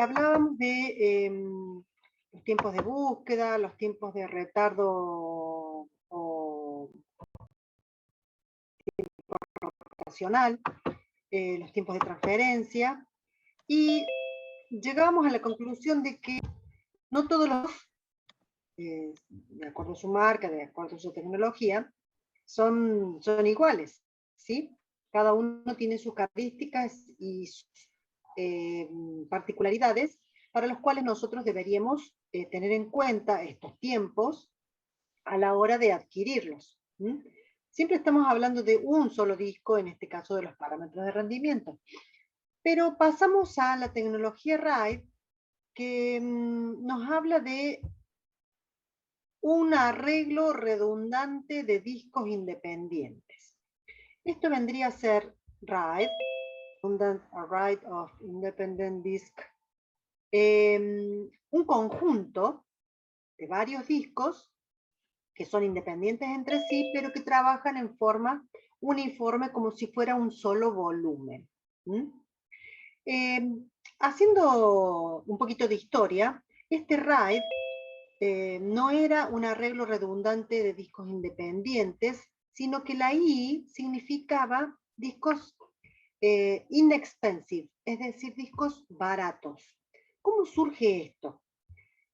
hablábamos de los tiempos de búsqueda, los tiempos de retardo o rotacional, los tiempos de transferencia, y llegábamos a la conclusión de que no todos los, de acuerdo a su marca, de acuerdo a su tecnología, son iguales, ¿sí? Cada uno tiene sus características y sus particularidades para los cuales nosotros deberíamos tener en cuenta estos tiempos a la hora de adquirirlos. Siempre estamos hablando de un solo disco, en este caso de los parámetros de rendimiento. Pero pasamos a la tecnología RAID, que nos habla de un arreglo redundante de discos independientes. Esto vendría a ser RAID, Redundant Array of Independent Disk, un conjunto de varios discos que son independientes entre sí, pero que trabajan en forma uniforme como si fuera un solo volumen. Haciendo un poquito de historia, este RAID no era un arreglo redundante de discos independientes, sino que la I significaba discos inexpensive, es decir, discos baratos. ¿Cómo surge esto?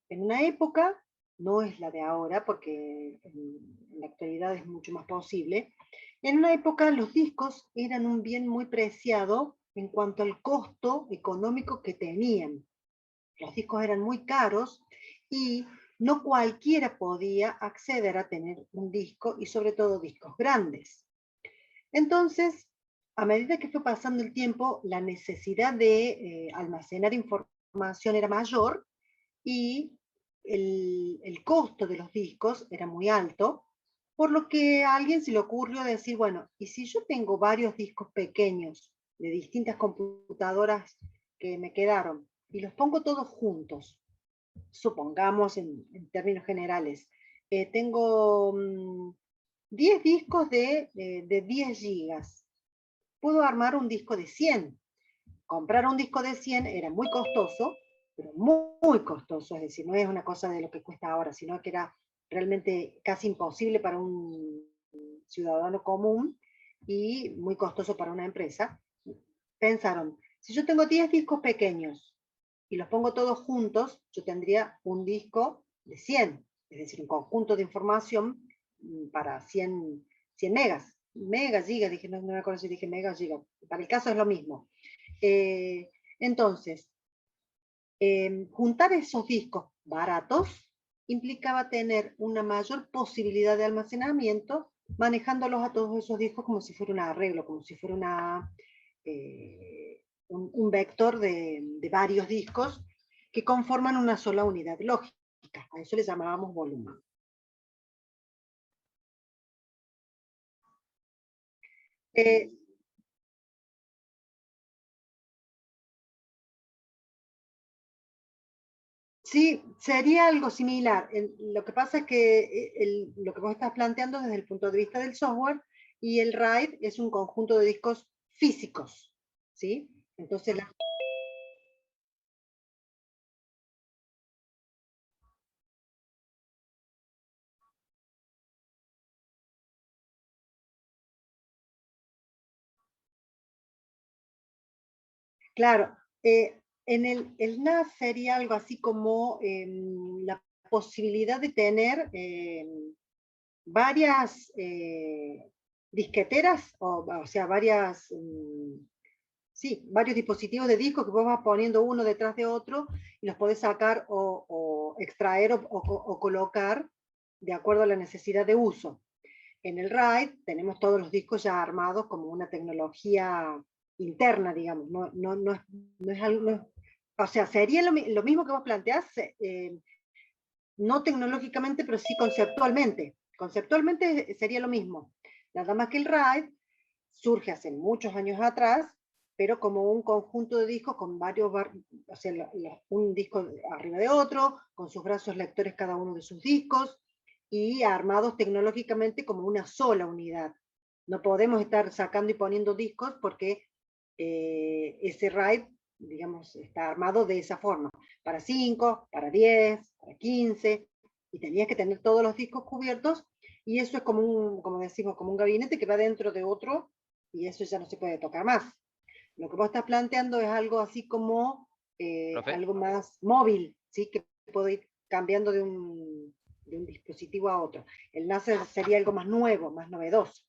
En una época, no es la de ahora, porque en la actualidad es mucho más posible, en una época los discos eran un bien muy preciado en cuanto al costo económico que tenían. Los discos eran muy caros y no cualquiera podía acceder a tener un disco, y sobre todo discos grandes. Entonces, a medida que fue pasando el tiempo, la necesidad de almacenar información era mayor y el costo de los discos era muy alto, por lo que a alguien se le ocurrió decir, bueno, ¿y si yo tengo varios discos pequeños de distintas computadoras que me quedaron y los pongo todos juntos? Supongamos en términos generales, tengo 10 discos de 10 gigas. Puedo armar un disco de 100. Comprar un disco de 100 era muy costoso, pero muy costoso, es decir, no es una cosa de lo que cuesta ahora, sino que era realmente casi imposible para un ciudadano común y muy costoso para una empresa. Pensaron, si yo tengo 10 discos pequeños y los pongo todos juntos, yo tendría un disco de 100, es decir, un conjunto de información para 100 megas. Megas, gigas, dije, no me acuerdo si dije megas o gigas, para el caso es lo mismo. Entonces, juntar esos discos baratos implicaba tener una mayor posibilidad de almacenamiento, manejándolos a todos esos discos como si fuera un arreglo, como si fuera un vector de varios discos que conforman una sola unidad lógica. A eso le llamábamos volumen. Sí, sería algo similar. Lo que pasa es que lo que vos estás planteando desde el punto de vista del software, y el RAID es un conjunto de discos físicos, ¿sí? Entonces, claro, en el NAS sería algo así como la posibilidad de tener varias disqueteras, o sea, sí, varios dispositivos de disco que vos vas poniendo uno detrás de otro y los podés sacar o extraer o colocar de acuerdo a la necesidad de uso. En el RAID tenemos todos los discos ya armados como una tecnología interna, digamos, no es algo, o sea, sería lo mismo que vos planteás, no tecnológicamente, pero sí conceptualmente. Conceptualmente sería lo mismo. Nada más que el RAID surge hace muchos años atrás, pero como un conjunto de discos con varios, o sea, un disco arriba de otro, con sus brazos lectores cada uno de sus discos, y armados tecnológicamente como una sola unidad. No podemos estar sacando y poniendo discos porque ese RAID digamos, está armado de esa forma, para 5, para 10, para 15, y tenías que tener todos los discos cubiertos, y eso es como como decimos, como un gabinete que va dentro de otro, y eso ya no se puede tocar más. Lo que vos estás planteando es algo así como ¿Profe? algo más móvil, ¿sí? Que puede ir cambiando de un dispositivo a otro. El NAS sería algo más nuevo, más novedoso.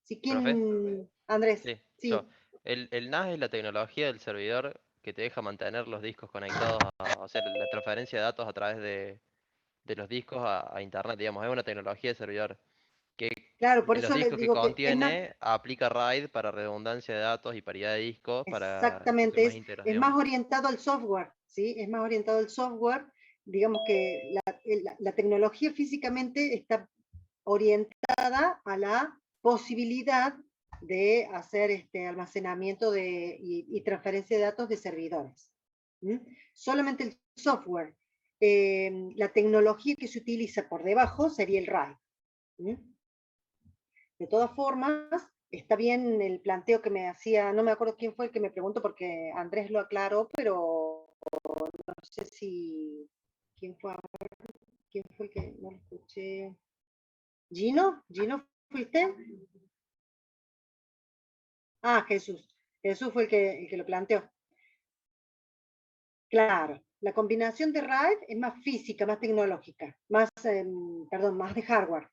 Si ¿Profe? quién, Andrés, Sí, yo. sí, El NAS es la tecnología del servidor que te deja mantener los discos conectados o sea, la transferencia de datos a través de los discos a internet, digamos. Es una tecnología de servidor que claro, por los eso les discos que digo que es más, contiene aplica RAID para redundancia de datos y paridad de discos para discos exactamente, más íntegros, es digamos. más orientado al software, ¿sí? Es más orientado al software. Digamos que la tecnología físicamente está orientada a la posibilidad de hacer almacenamiento y transferencia de datos de servidores. ¿Mm? Solamente el software, la tecnología que se utiliza por debajo sería el RAID. ¿Mm? De todas formas, está bien el planteo que me hacía, no me acuerdo quién fue el que me preguntó porque Andrés lo aclaró, pero no sé si, ¿quién fue, quién fue el que no lo escuché? ¿Gino? ¿Gino fuiste? Ah, Jesús. Jesús fue el que lo planteó. Claro, la combinación de RAID es más física, más tecnológica, más, perdón, más de hardware.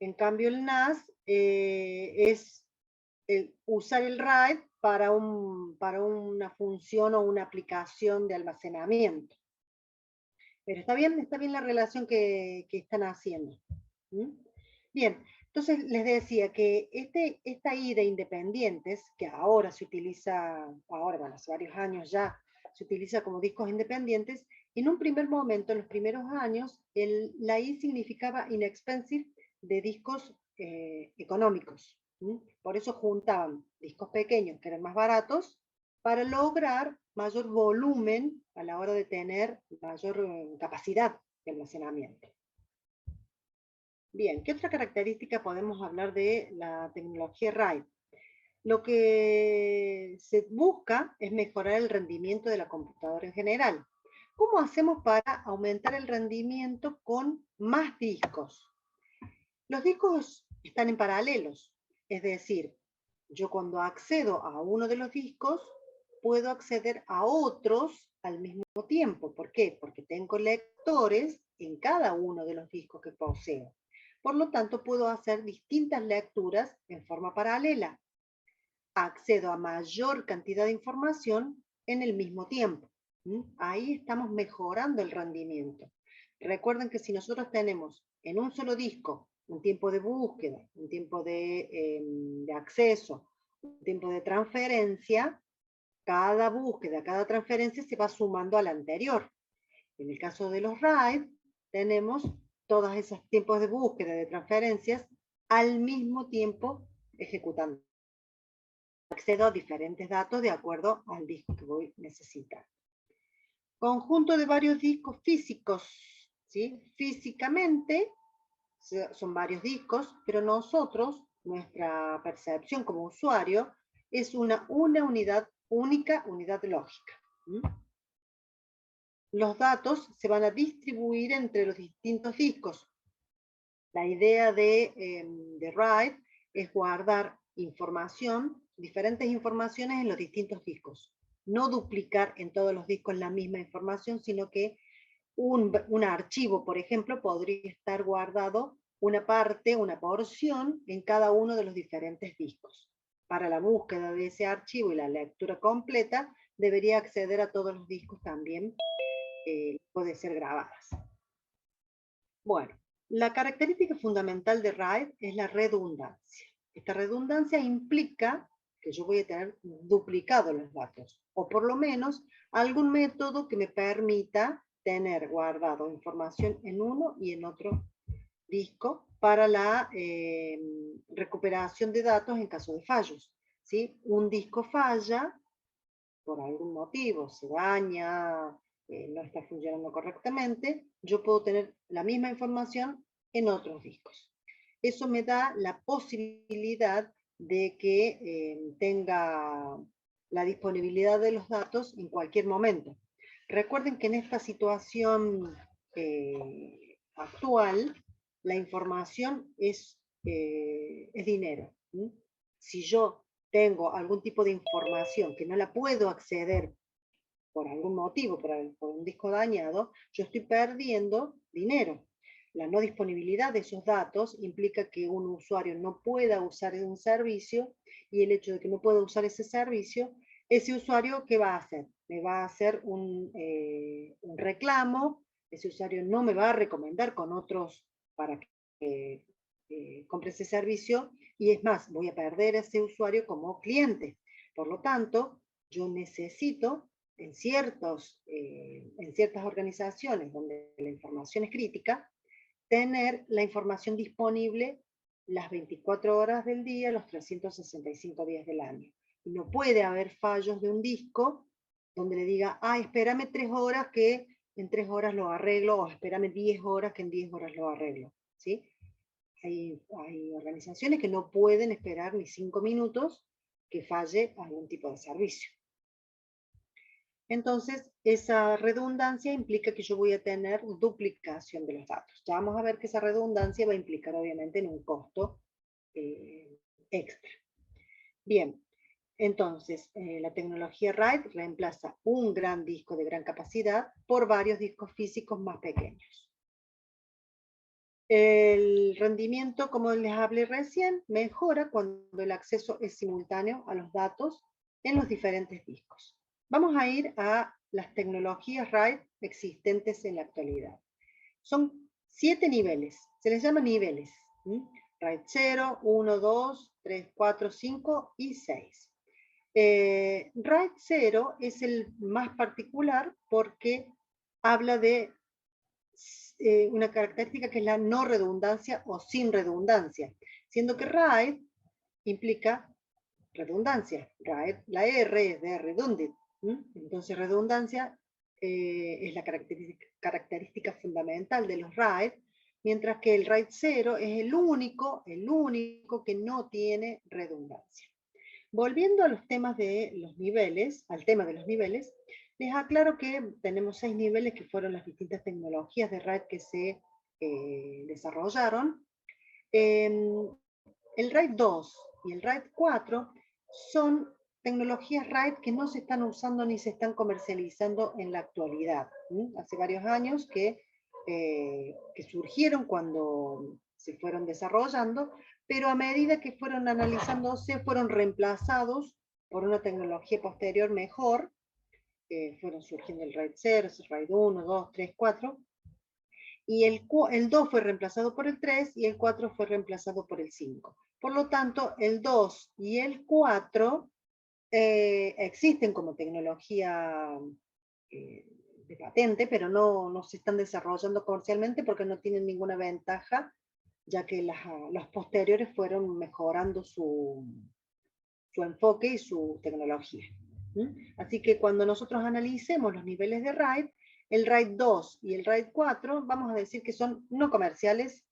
En cambio, el NAS es usar el RAID para una función o una aplicación de almacenamiento. Pero está bien la relación que están haciendo. ¿Mm? Bien, entonces les decía que esta I de independientes, que ahora se utiliza, ahora, bueno, hace varios años ya, se utiliza como discos independientes, en un primer momento, en los primeros años, la I significaba inexpensive de discos económicos. ¿Mm? Por eso juntaban discos pequeños, que eran más baratos, para lograr mayor volumen a la hora de tener mayor capacidad de almacenamiento. Bien, ¿qué otra característica podemos hablar de la tecnología RAID? Lo que se busca es mejorar el rendimiento de la computadora en general. ¿Cómo hacemos para aumentar el rendimiento con más discos? Los discos están en paralelos, es decir, yo cuando accedo a uno de los discos, puedo acceder a otros al mismo tiempo. ¿Por qué? Porque tengo lectores en cada uno de los discos que poseo. Por lo tanto, puedo hacer distintas lecturas en forma paralela. Accedo a mayor cantidad de información en el mismo tiempo. Ahí estamos mejorando el rendimiento. Recuerden que si nosotros tenemos en un solo disco un tiempo de búsqueda, un tiempo de acceso, un tiempo de transferencia, cada búsqueda, cada transferencia se va sumando a la anterior. En el caso de los RAID, tenemos todos esos tiempos de búsqueda, de transferencias, al mismo tiempo ejecutando. Accedo a diferentes datos de acuerdo al disco que voy a necesitar. Conjunto de varios discos físicos, ¿sí? Físicamente son varios discos, pero nosotros, nuestra percepción como usuario, es una unidad, única unidad lógica. ¿Mm? Los datos se van a distribuir entre los distintos discos. La idea de RAID es guardar información, diferentes informaciones en los distintos discos. No duplicar en todos los discos la misma información, sino que un archivo, por ejemplo, podría estar guardado una parte, una porción en cada uno de los diferentes discos. Para la búsqueda de ese archivo y la lectura completa, debería acceder a todos los discos también, puede ser grabadas. Bueno, la característica fundamental de RAID es la redundancia. Esta redundancia implica que yo voy a tener duplicado los datos, o por lo menos algún método que me permita tener guardado información en uno y en otro disco para la recuperación de datos en caso de fallos. ¿Sí? Un disco falla por algún motivo, se daña, no está funcionando correctamente, yo puedo tener la misma información en otros discos. Eso me da la posibilidad de que tenga la disponibilidad de los datos en cualquier momento. Recuerden que en esta situación actual, la información es dinero. ¿Sí? Si yo tengo algún tipo de información que no la puedo acceder por algún motivo, por un disco dañado, yo estoy perdiendo dinero. La no disponibilidad de esos datos implica que un usuario no pueda usar un servicio, y el hecho de que no pueda usar ese servicio, ese usuario, ¿qué va a hacer? Me va a hacer un reclamo, ese usuario no me va a recomendar con otros para que compre ese servicio, y es más, voy a perder a ese usuario como cliente. Por lo tanto, yo necesito en ciertas organizaciones donde la información es crítica, tener la información disponible las 24 horas del día, los 365 días del año. Y no puede haber fallos de un disco donde le diga, espérame 3 horas que en 3 horas lo arreglo, o espérame 10 horas que en 10 horas lo arreglo. ¿Sí? Hay organizaciones que no pueden esperar ni 5 minutos que falle algún tipo de servicio. Entonces, esa redundancia implica que yo voy a tener duplicación de los datos. Ya vamos a ver que esa redundancia va a implicar, obviamente, en un costo extra. Bien, entonces, la tecnología RAID reemplaza un gran disco de gran capacidad por varios discos físicos más pequeños. El rendimiento, como les hablé recién, mejora cuando el acceso es simultáneo a los datos en los diferentes discos. Vamos a ir a las tecnologías RAID existentes en la actualidad. Son 7 niveles, se les llama niveles. RAID 0, 1, 2, 3, 4, 5 y 6. RAID 0 es el más particular porque habla de una característica que es la no redundancia o sin redundancia, siendo que RAID implica redundancia. RAID, la R es de redundant. Entonces redundancia es la característica fundamental de los RAID, mientras que el RAID 0 es el único que no tiene redundancia. Volviendo a los temas de los niveles, al tema de los niveles, les aclaro que tenemos 6 niveles que fueron las distintas tecnologías de RAID que se desarrollaron. El RAID 2 y el RAID 4 son tecnologías RAID que no se están usando ni se están comercializando en la actualidad. Hace varios años que surgieron cuando se fueron desarrollando, pero a medida que fueron analizándose, fueron reemplazados por una tecnología posterior mejor. Fueron surgiendo el RAID 0, el RAID 1, 2, 3, 4, y el 2 fue reemplazado por el 3 y el 4 fue reemplazado por el 5. Por lo tanto, el 2 y el 4 existen como tecnología de patente, pero no se están desarrollando comercialmente porque no tienen ninguna ventaja, ya que los posteriores fueron mejorando su enfoque y su tecnología. Así que cuando nosotros analicemos los niveles de RAID, el RAID 2 y el RAID 4, vamos a decir que son no comerciales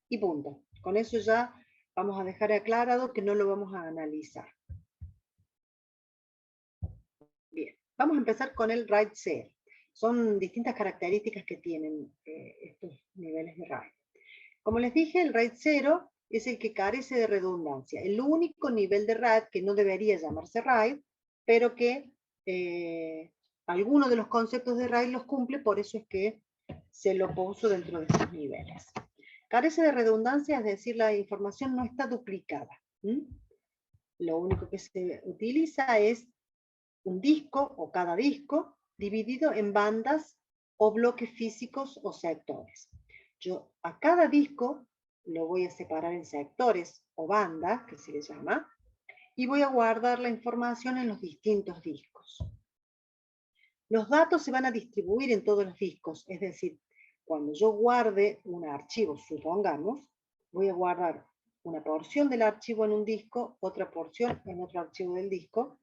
y punto. Con eso ya vamos a dejar aclarado que no lo vamos a analizar. Bien, vamos a empezar con el RAID 0. Son distintas características que tienen estos niveles de RAID. Como les dije, el RAID 0 es el que carece de redundancia. El único nivel de RAID que no debería llamarse RAID, pero que algunos de los conceptos de RAID los cumple, por eso es que se lo puso dentro de estos niveles. Carece de redundancia, es decir, la información no está duplicada. Lo único que se utiliza es un disco o cada disco dividido en bandas o bloques físicos o sectores. Yo a cada disco lo voy a separar en sectores o bandas, que se le llama, y voy a guardar la información en los distintos discos. Los datos se van a distribuir en todos los discos, es decir, cuando yo guarde un archivo, supongamos, voy a guardar una porción del archivo en un disco, otra porción en otro archivo del disco,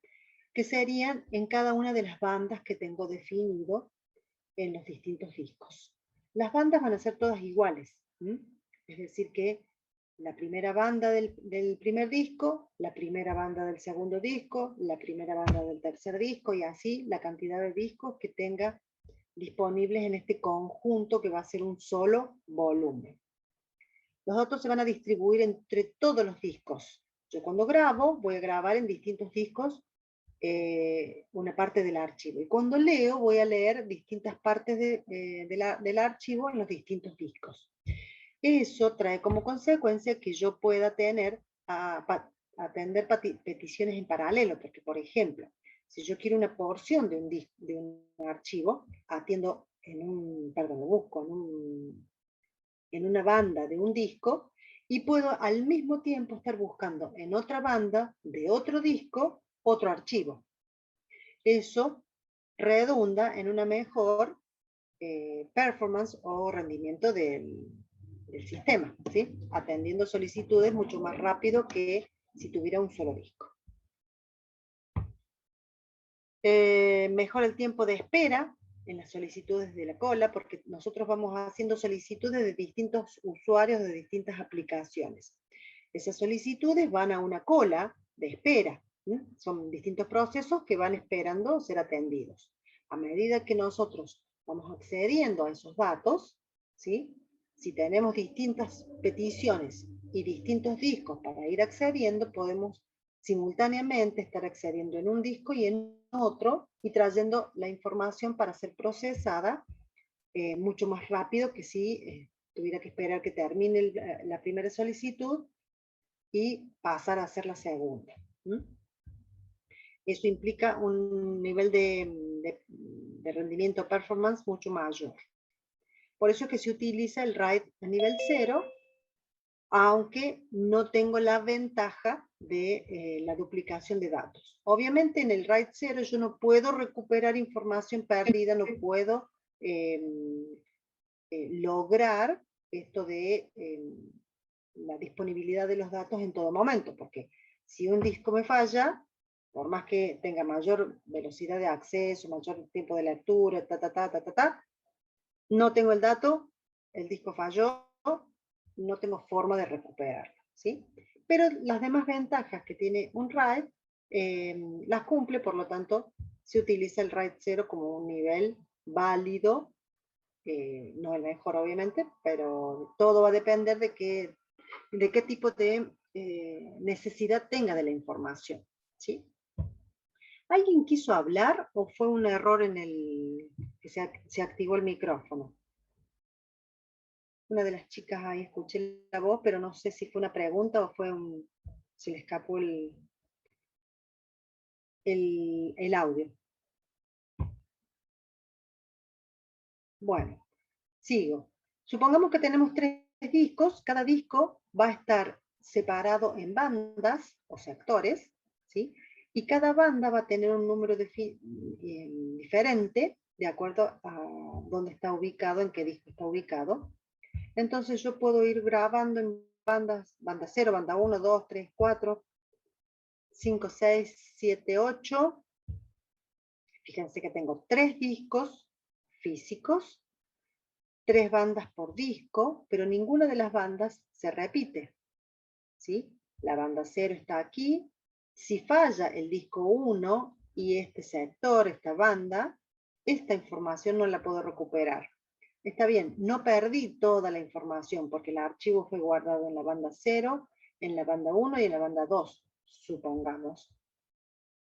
que serían en cada una de las bandas que tengo definido en los distintos discos. Las bandas van a ser todas iguales, es decir que la primera banda del primer disco, la primera banda del segundo disco, la primera banda del tercer disco, y así la cantidad de discos que tenga disponibles en este conjunto que va a ser un solo volumen. Los datos se van a distribuir entre todos los discos. Yo cuando grabo, voy a grabar en distintos discos una parte del archivo. Y cuando leo, voy a leer distintas partes del archivo en los distintos discos. Eso trae como consecuencia que yo pueda atender peticiones en paralelo, porque, por ejemplo, si yo quiero una porción de un archivo, lo busco en una banda de un disco, y puedo al mismo tiempo estar buscando en otra banda de otro disco otro archivo. Eso redunda en una mejor performance o rendimiento del sistema, ¿sí? Atendiendo solicitudes mucho más rápido que si tuviera un solo disco. Mejora el tiempo de espera en las solicitudes de la cola, porque nosotros vamos haciendo solicitudes de distintos usuarios de distintas aplicaciones. Esas solicitudes van a una cola de espera. Son distintos procesos que van esperando ser atendidos. A medida que nosotros vamos accediendo a esos datos, ¿sí? Si tenemos distintas peticiones y distintos discos para ir accediendo, podemos simultáneamente estar accediendo en un disco y en otro y trayendo la información para ser procesada mucho más rápido que si tuviera que esperar que termine la primera solicitud y pasar a hacer la segunda. Eso implica un nivel de rendimiento performance mucho mayor. Por eso es que se utiliza el RAID a nivel 0, aunque no tengo la ventaja de la duplicación de datos. Obviamente en el RAID 0 yo no puedo recuperar información perdida, no puedo lograr esto de la disponibilidad de los datos en todo momento, porque si un disco me falla, por más que tenga mayor velocidad de acceso, mayor tiempo de lectura, no tengo el dato, el disco falló, no tengo forma de recuperarlo, ¿sí? Pero las demás ventajas que tiene un RAID las cumple, por lo tanto, se utiliza el RAID 0 como un nivel válido, no el mejor obviamente, pero todo va a depender de qué tipo de necesidad tenga de la información, ¿sí? ¿Alguien quiso hablar o fue un error en que se activó el micrófono? Una de las chicas ahí escuché la voz, pero no sé si fue una pregunta o se le escapó el audio. Bueno, sigo. Supongamos que tenemos 3 discos, cada disco va a estar separado en bandas o sectores, ¿sí? Y cada banda va a tener un número diferente de acuerdo a dónde está ubicado, en qué disco está ubicado. Entonces yo puedo ir grabando en bandas, banda 0, banda 1, 2, 3, 4, 5, 6, 7, 8. Fíjense que tengo 3 discos físicos, 3 bandas por disco, pero ninguna de las bandas se repite, ¿sí? La banda 0 está aquí. Si falla el disco 1 y este sector, esta banda, esta información no la puedo recuperar. Está bien, no perdí toda la información porque el archivo fue guardado en la banda 0, en la banda 1 y en la banda 2, supongamos.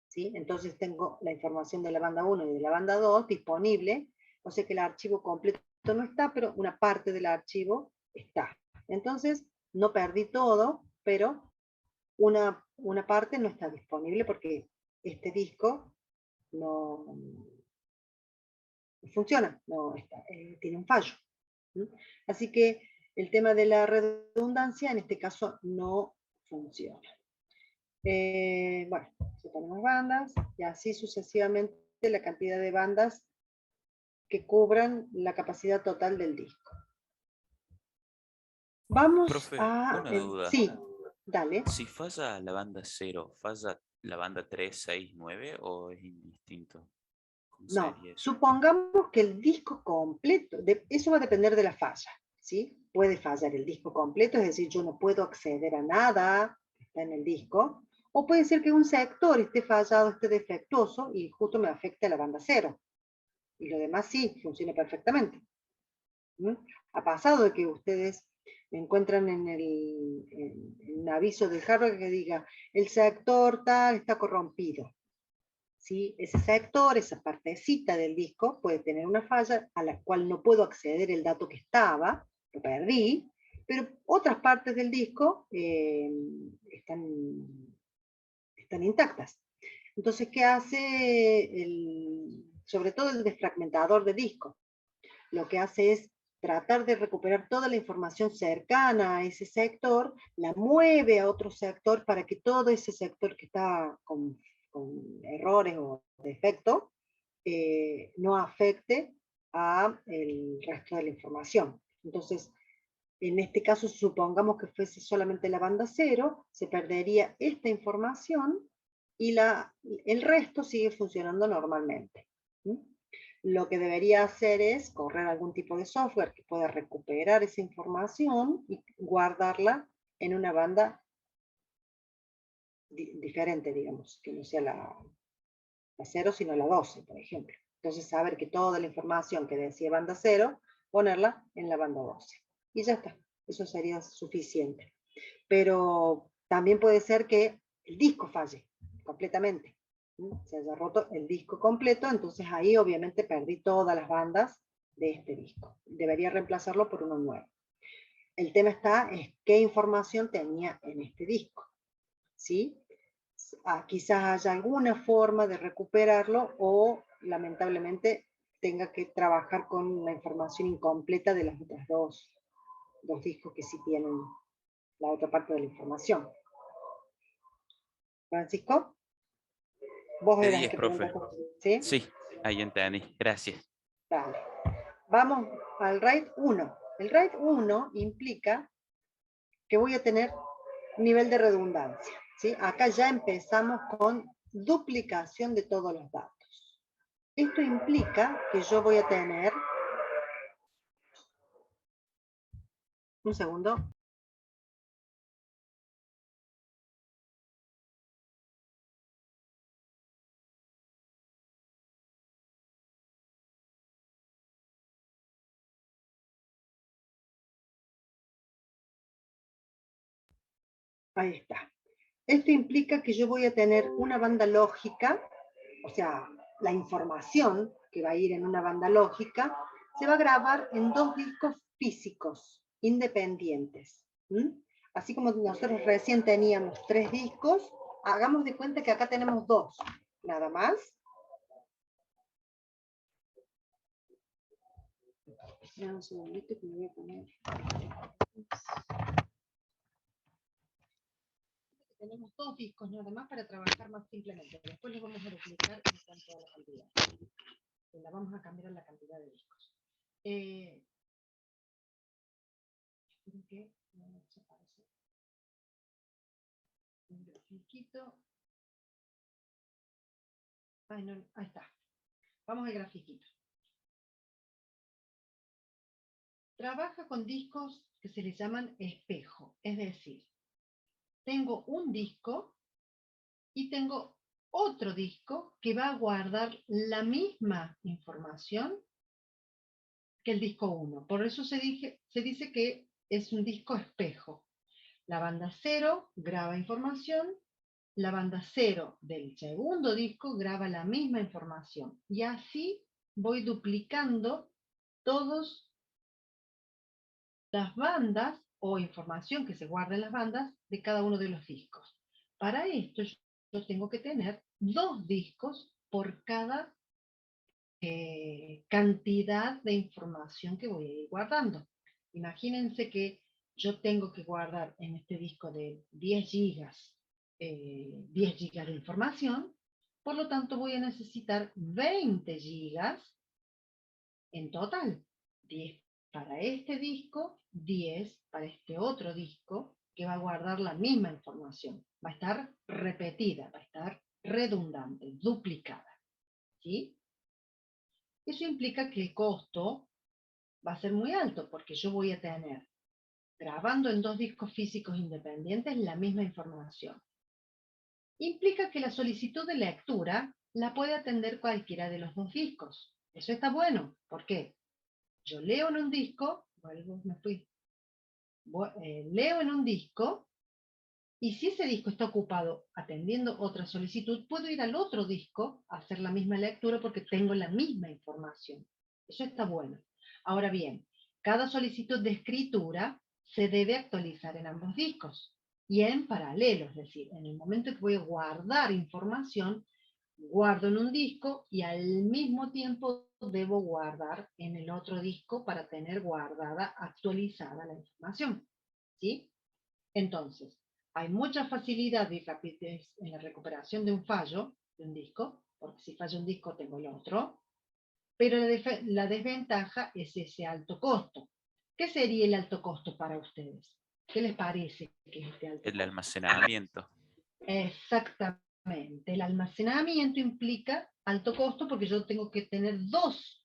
¿Sí? Entonces tengo la información de la banda 1 y de la banda 2 disponible, o sea que el archivo completo no está, pero una parte del archivo está. Entonces, no perdí todo, pero una parte no está disponible porque este disco no funciona, tiene un fallo. Así que el tema de la redundancia en este caso no funciona. Bueno, tenemos bandas y así sucesivamente la cantidad de bandas que cubran la capacidad total del disco. Vamos Profe, a... una duda. Sí, dale. Si falla la banda 0, ¿falla la banda 3, 6, 9 o es indistinto? ¿Cómo No, sería eso? supongamos que el disco completo, eso va a depender de la falla. ¿sí? Puede fallar el disco completo, es decir, yo no puedo acceder a nada que está en el disco, o puede ser que un sector esté fallado, esté defectuoso, y justo me afecte a la banda cero, y lo demás sí, funciona perfectamente. ¿Mm? Ha pasado de que ustedes encuentran en un aviso de hardware que diga, el sector tal está corrompido. ¿Sí? Ese sector, esa partecita del disco puede tener una falla a la cual no puedo acceder el dato que estaba, lo perdí, pero otras partes del disco están intactas. Entonces, ¿qué hace sobre todo el desfragmentador de disco? Lo que hace es tratar de recuperar toda la información cercana a ese sector, la mueve a otro sector para que todo ese sector que está con errores o defectos no afecte a el resto de la información. Entonces, en este caso, supongamos que fuese solamente la banda cero, se perdería esta información y el resto sigue funcionando normalmente. ¿Mm? Lo que debería hacer es correr algún tipo de software que pueda recuperar esa información y guardarla en una banda diferente, digamos, que no sea la 0, sino la 12, por ejemplo. Entonces, saber que toda la información que decía banda 0, ponerla en la banda 12. Y ya está, eso sería suficiente. Pero también puede ser que el disco falle completamente. Se haya roto el disco completo, entonces ahí obviamente perdí todas las bandas de este disco. Debería reemplazarlo por uno nuevo. El tema está es qué información tenía en este disco. ¿Sí? Quizás haya alguna forma de recuperarlo o lamentablemente tenga que trabajar con la información incompleta de las otras dos discos que sí tienen la otra parte de la información. Francisco, vos De eras el 10, que profe. preguntaste, ¿sí? Sí, ahí entendí. Gracias. Dale. Vamos al RAID 1. El RAID 1 implica que voy a tener nivel de redundancia, ¿sí? Acá ya empezamos con duplicación de todos los datos. Esto implica que yo voy a tener... Un segundo. Ahí está. Esto implica que yo voy a tener una banda lógica, o sea, la información que va a ir en una banda lógica, se va a grabar en dos discos físicos, independientes. Así como nosotros recién teníamos 3 discos, hagamos de cuenta que acá tenemos 2, nada más. Un segundito que me voy a poner... Tenemos 2 discos nada más para trabajar más simplemente. Después les vamos a duplicar en cuanto a la cantidad. La vamos a cambiar la cantidad de discos. Espero que no nos aparece un grafiquito. Ay, no, ahí está. Vamos al grafiquito. Trabaja con discos que se les llaman espejo. Es decir, tengo un disco y tengo otro disco que va a guardar la misma información que el disco 1. Por eso se dice que es un disco espejo. La banda 0 graba información, la banda 0 del segundo disco graba la misma información. Y así voy duplicando todas las bandas o información que se guarda en las bandas de cada uno de los discos. Para esto yo tengo que tener 2 discos por cada cantidad de información que voy a ir guardando. Imagínense que yo tengo que guardar en este disco de 10 gigas, 10 gigas de información, por lo tanto voy a necesitar 20 gigas en total. 10 para este disco, 10 para este otro disco, que va a guardar la misma información. Va a estar repetida, va a estar redundante, duplicada. ¿Sí? Eso implica que el costo va a ser muy alto, porque yo voy a tener, grabando en 2 discos físicos independientes, la misma información. Implica que la solicitud de lectura la puede atender cualquiera de los 2 discos. Eso está bueno. ¿Por qué? Yo leo en un disco, leo en un disco, y si ese disco está ocupado atendiendo otra solicitud, puedo ir al otro disco a hacer la misma lectura porque tengo la misma información. Eso está bueno. Ahora bien, cada solicitud de escritura se debe actualizar en ambos discos y en paralelo, es decir, en el momento que voy a guardar información, guardo en un disco y al mismo tiempo debo guardar en el otro disco para tener guardada, actualizada la información. ¿Sí? Entonces, hay mucha facilidad y rapidez en la recuperación de un fallo de un disco, porque si falla un disco tengo el otro, pero la desventaja es ese alto costo. ¿Qué sería el alto costo para ustedes? ¿Qué les parece que es este alto El costo? almacenamiento. Exactamente. El almacenamiento implica alto costo porque yo tengo que tener 2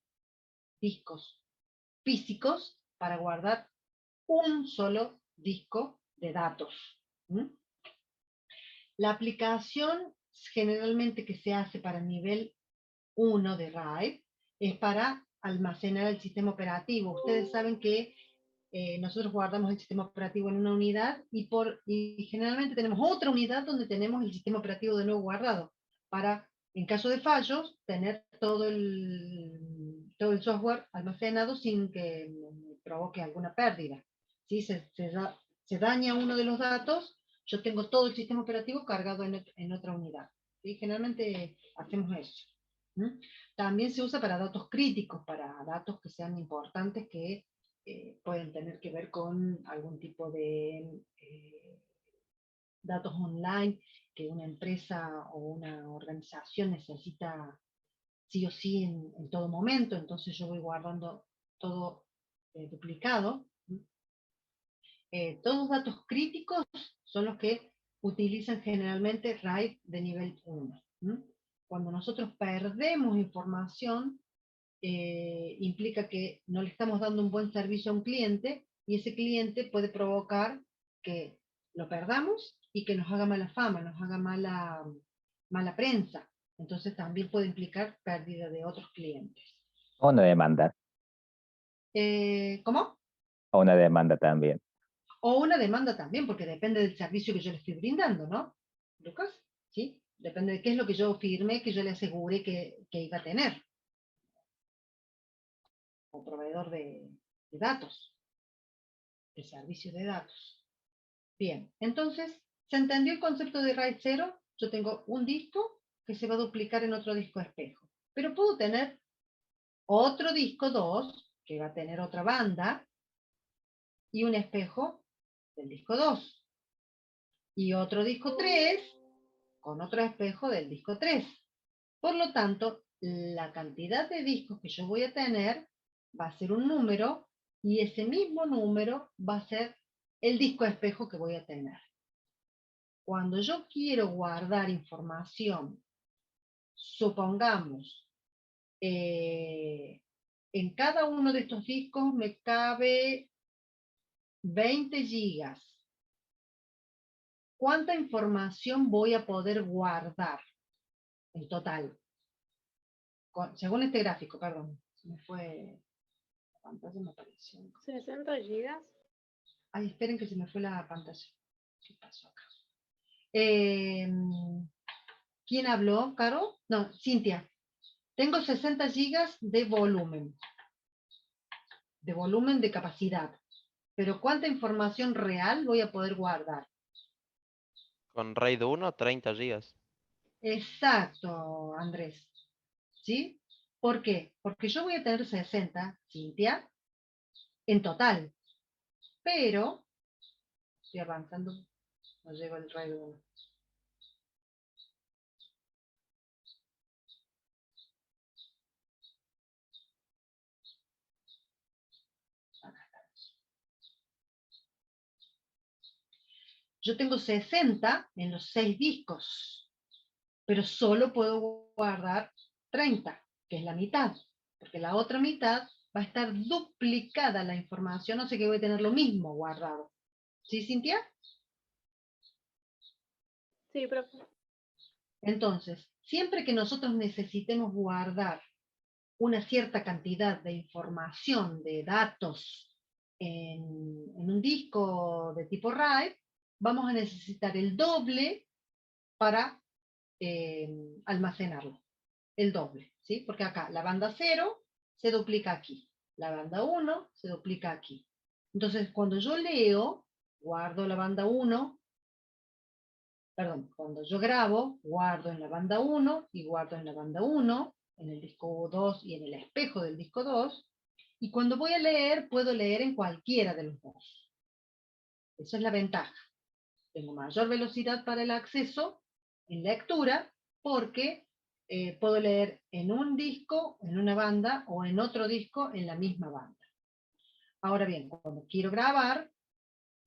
discos físicos para guardar un solo disco de datos. ¿Mm? La aplicación generalmente que se hace para nivel 1 de RAID es para almacenar el sistema operativo. Ustedes saben que nosotros guardamos el sistema operativo en una unidad y generalmente tenemos otra unidad donde tenemos el sistema operativo de nuevo guardado para, en caso de fallos, tener todo el software almacenado sin que provoque alguna pérdida. Si se daña uno de los datos, yo tengo todo el sistema operativo cargado en otra unidad. ¿Sí? Generalmente hacemos eso. ¿Mm? También se usa para datos críticos, para datos que sean importantes que pueden tener que ver con algún tipo de datos online que una empresa o una organización necesita sí o sí en todo momento, entonces yo voy guardando todo duplicado. Todos los datos críticos son los que utilizan generalmente RAID de nivel 1. Cuando nosotros perdemos información, implica que no le estamos dando un buen servicio a un cliente y ese cliente puede provocar que lo perdamos y que nos haga mala fama, nos haga mala prensa. Entonces también puede implicar pérdida de otros clientes. O una demanda, ¿Cómo? o una demanda también. O una demanda también, porque depende del servicio que yo le estoy brindando, ¿no? Lucas, ¿sí? Depende de qué es lo que yo firmé, que yo le asegure que iba a tener. O proveedor de datos, de servicios de datos. Bien, entonces, ¿se entendió el concepto de RAID 0? Yo tengo un disco que se va a duplicar en otro disco espejo. Pero puedo tener otro disco 2, que va a tener otra banda, y un espejo del disco 2. Y otro disco 3 con otro espejo del disco 3. Por lo tanto, la cantidad de discos que yo voy a tener va a ser un número y ese mismo número va a ser el disco espejo que voy a tener. Cuando yo quiero guardar información, supongamos, en cada uno de estos discos me cabe 20 gigas. ¿Cuánta información voy a poder guardar en total? Según este gráfico, perdón, se me fue la pantalla, me apareció. 60 gigas. Ay, esperen que se me fue la pantalla. ¿Qué pasó acá? ¿Quién habló, Caro? No, Cintia. Tengo 60 gigas de volumen de capacidad. Pero ¿cuánta información real voy a poder guardar? Con RAID 1, 30 gigas. Exacto, Andrés. ¿Sí? ¿Por qué? Porque yo voy a tener 60, Cintia, en total. Pero, estoy avanzando, no llego al RAID 1. Yo tengo 60 en los 6 discos, pero solo puedo guardar 30, que es la mitad, porque la otra mitad va a estar duplicada la información, o sea que voy a tener lo mismo guardado. ¿Sí, Cintia? Sí, profe. Entonces, siempre que nosotros necesitemos guardar una cierta cantidad de información, de datos, en un disco de tipo RAID, vamos a necesitar el doble para almacenarlo. El doble, ¿sí? Porque acá la banda 0 se duplica aquí, la banda 1 se duplica aquí. Entonces, cuando yo leo, guardo la banda 1, perdón, cuando yo grabo, guardo en la banda 1 y guardo en la banda 1, en el disco 2 y en el espejo del disco 2, y cuando voy a leer, puedo leer en cualquiera de los dos. Esa es la ventaja. Tengo mayor velocidad para el acceso en lectura, porque puedo leer en un disco, en una banda, o en otro disco, en la misma banda. Ahora bien, cuando quiero grabar,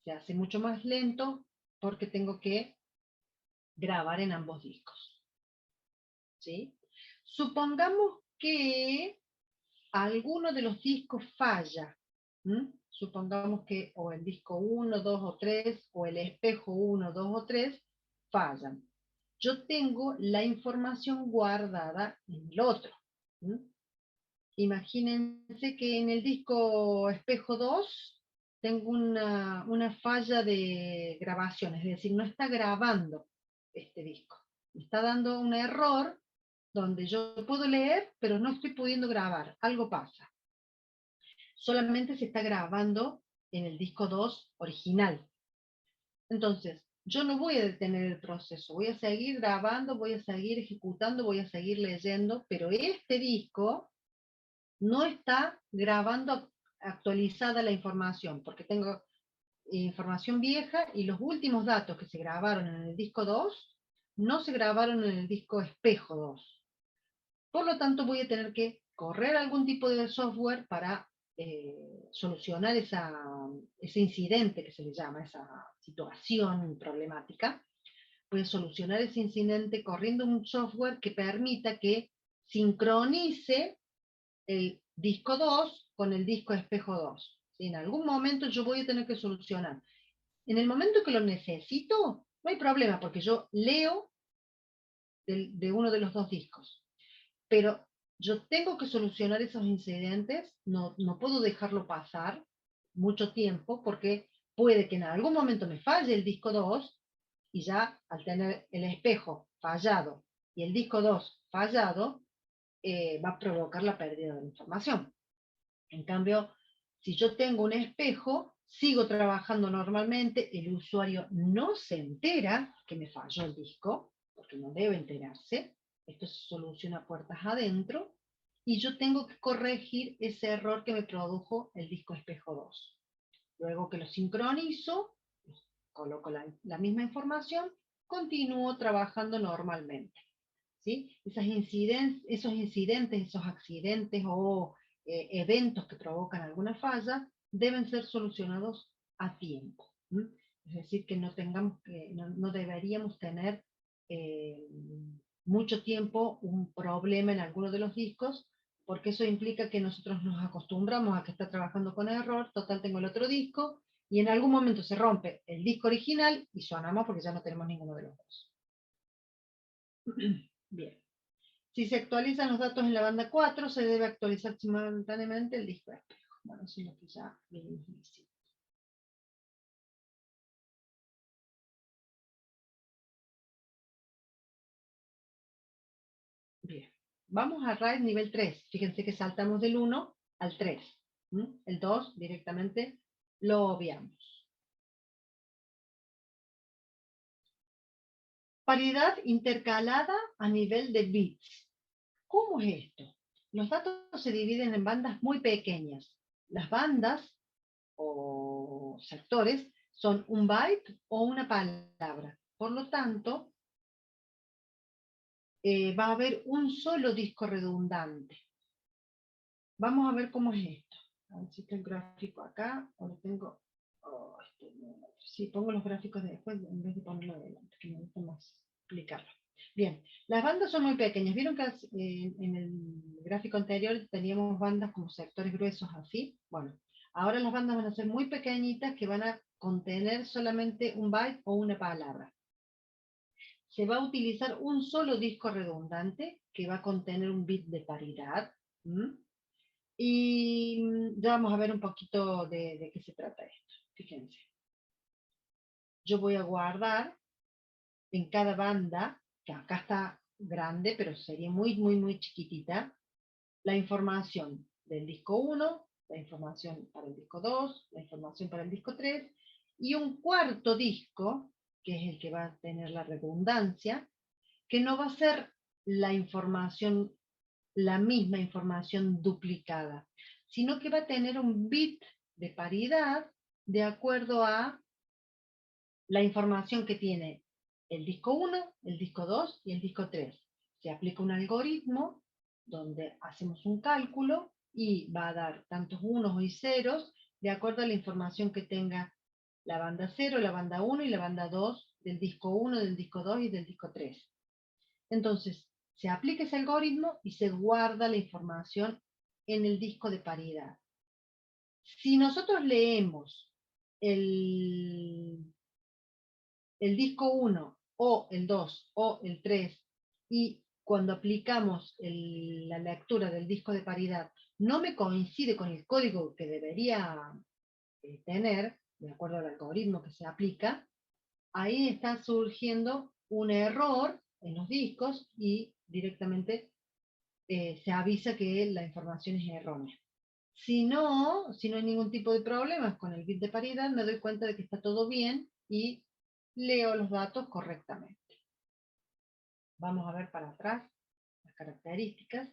se hace mucho más lento, porque tengo que grabar en ambos discos. ¿Sí? Supongamos que alguno de los discos falla. Supongamos que o el disco 1, 2 o 3, o el espejo 1, 2 o 3 fallan. Yo tengo la información guardada en el otro. Imagínense que en el disco espejo 2 tengo una falla de grabación, es decir, no está grabando este disco. Me está dando un error donde yo puedo leer, pero no estoy pudiendo grabar. Algo pasa. Solamente se está grabando en el disco 2 original. Entonces, yo no voy a detener el proceso, voy a seguir grabando, voy a seguir ejecutando, voy a seguir leyendo, pero este disco no está grabando actualizada la información, porque tengo información vieja y los últimos datos que se grabaron en el disco 2 no se grabaron en el disco espejo 2. Por lo tanto, voy a tener que correr algún tipo de software para solucionar ese incidente que se le llama, esa situación problemática. Voy a solucionar ese incidente corriendo un software que permita que sincronice el disco 2 con el disco espejo 2. ¿Sí? En algún momento yo voy a tener que solucionar. En el momento que lo necesito, no hay problema, porque yo leo de uno de los dos discos. Pero yo tengo que solucionar esos incidentes, no puedo dejarlo pasar mucho tiempo, porque puede que en algún momento me falle el disco 2, y ya al tener el espejo fallado y el disco 2 fallado, va a provocar la pérdida de la información. En cambio, si yo tengo un espejo, sigo trabajando normalmente, el usuario no se entera que me falló el disco, porque no debe enterarse, esto se soluciona puertas adentro, y yo tengo que corregir ese error que me produjo el disco espejo 2. Luego que lo sincronizo, coloco la misma información, continúo trabajando normalmente. ¿Sí? Esos incidentes, esos accidentes o eventos que provocan alguna falla deben ser solucionados a tiempo. Es decir, que no deberíamos tener mucho tiempo un problema en alguno de los discos, porque eso implica que nosotros nos acostumbramos a que está trabajando con error, total tengo el otro disco, y en algún momento se rompe el disco original y sonamos porque ya no tenemos ninguno de los dos. Bien. Si se actualizan los datos en la banda 4, se debe actualizar simultáneamente el disco espejo. Bueno, eso es lo que ya venimos diciendo. Bien. Vamos a RAID nivel 3. Fíjense que saltamos del 1 al 3. El 2 directamente lo obviamos. Paridad intercalada a nivel de bits. ¿Cómo es esto? Los datos se dividen en bandas muy pequeñas. Las bandas o sectores son un byte o una palabra. Por lo tanto, va a haber un solo disco redundante. Vamos a ver cómo es esto. A ver si está el gráfico acá, o lo tengo... sí, pongo los gráficos de después en vez de ponerlo adelante, que me gusta más explicarlo. Bien, las bandas son muy pequeñas. ¿Vieron que en el gráfico anterior teníamos bandas como sectores gruesos así? Bueno, ahora las bandas van a ser muy pequeñitas que van a contener solamente un byte o una palabra. Se va a utilizar un solo disco redundante que va a contener un bit de paridad. ¿M? Y ya vamos a ver un poquito de qué se trata esto. Fíjense. Yo voy a guardar en cada banda, que acá está grande, pero sería muy, muy, muy chiquitita, la información del disco 1, la información para el disco 2, la información para el disco 3, y un cuarto disco, que es el que va a tener la redundancia, que no va a ser la información, la misma información duplicada, sino que va a tener un bit de paridad de acuerdo a la información que tiene el disco 1, el disco 2 y el disco 3. Se aplica un algoritmo donde hacemos un cálculo y va a dar tantos unos y ceros de acuerdo a la información que tenga la banda 0, la banda 1 y la banda 2 del disco 1, del disco 2 y del disco 3. Entonces, se aplica ese algoritmo y se guarda la información en el disco de paridad. Si nosotros leemos el disco 1 o el 2 o el 3 y cuando aplicamos la lectura del disco de paridad no me coincide con el código que debería tener, de acuerdo al algoritmo que se aplica, ahí está surgiendo un error en los discos y directamente se avisa que la información es errónea. Si no hay ningún tipo de problemas con el bit de paridad, me doy cuenta de que está todo bien y leo los datos correctamente. Vamos a ver para atrás las características.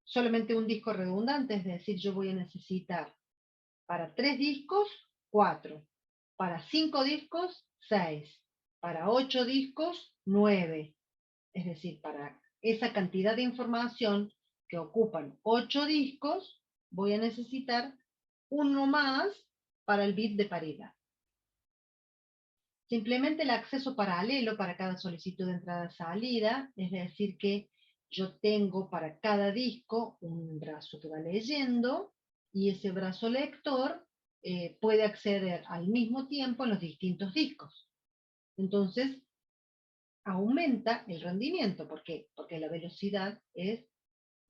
Solamente un disco redundante, es decir, yo voy a necesitar para 3 discos, 4. Para 5 discos, 6. Para 8 discos, 9. Es decir, para esa cantidad de información que ocupan 8 discos, voy a necesitar uno más para el bit de paridad. Simplemente el acceso paralelo para cada solicitud de entrada-salida, es decir que yo tengo para cada disco un brazo que va leyendo y ese brazo lector puede acceder al mismo tiempo en los distintos discos. Entonces, aumenta el rendimiento. ¿Por qué? Porque la velocidad es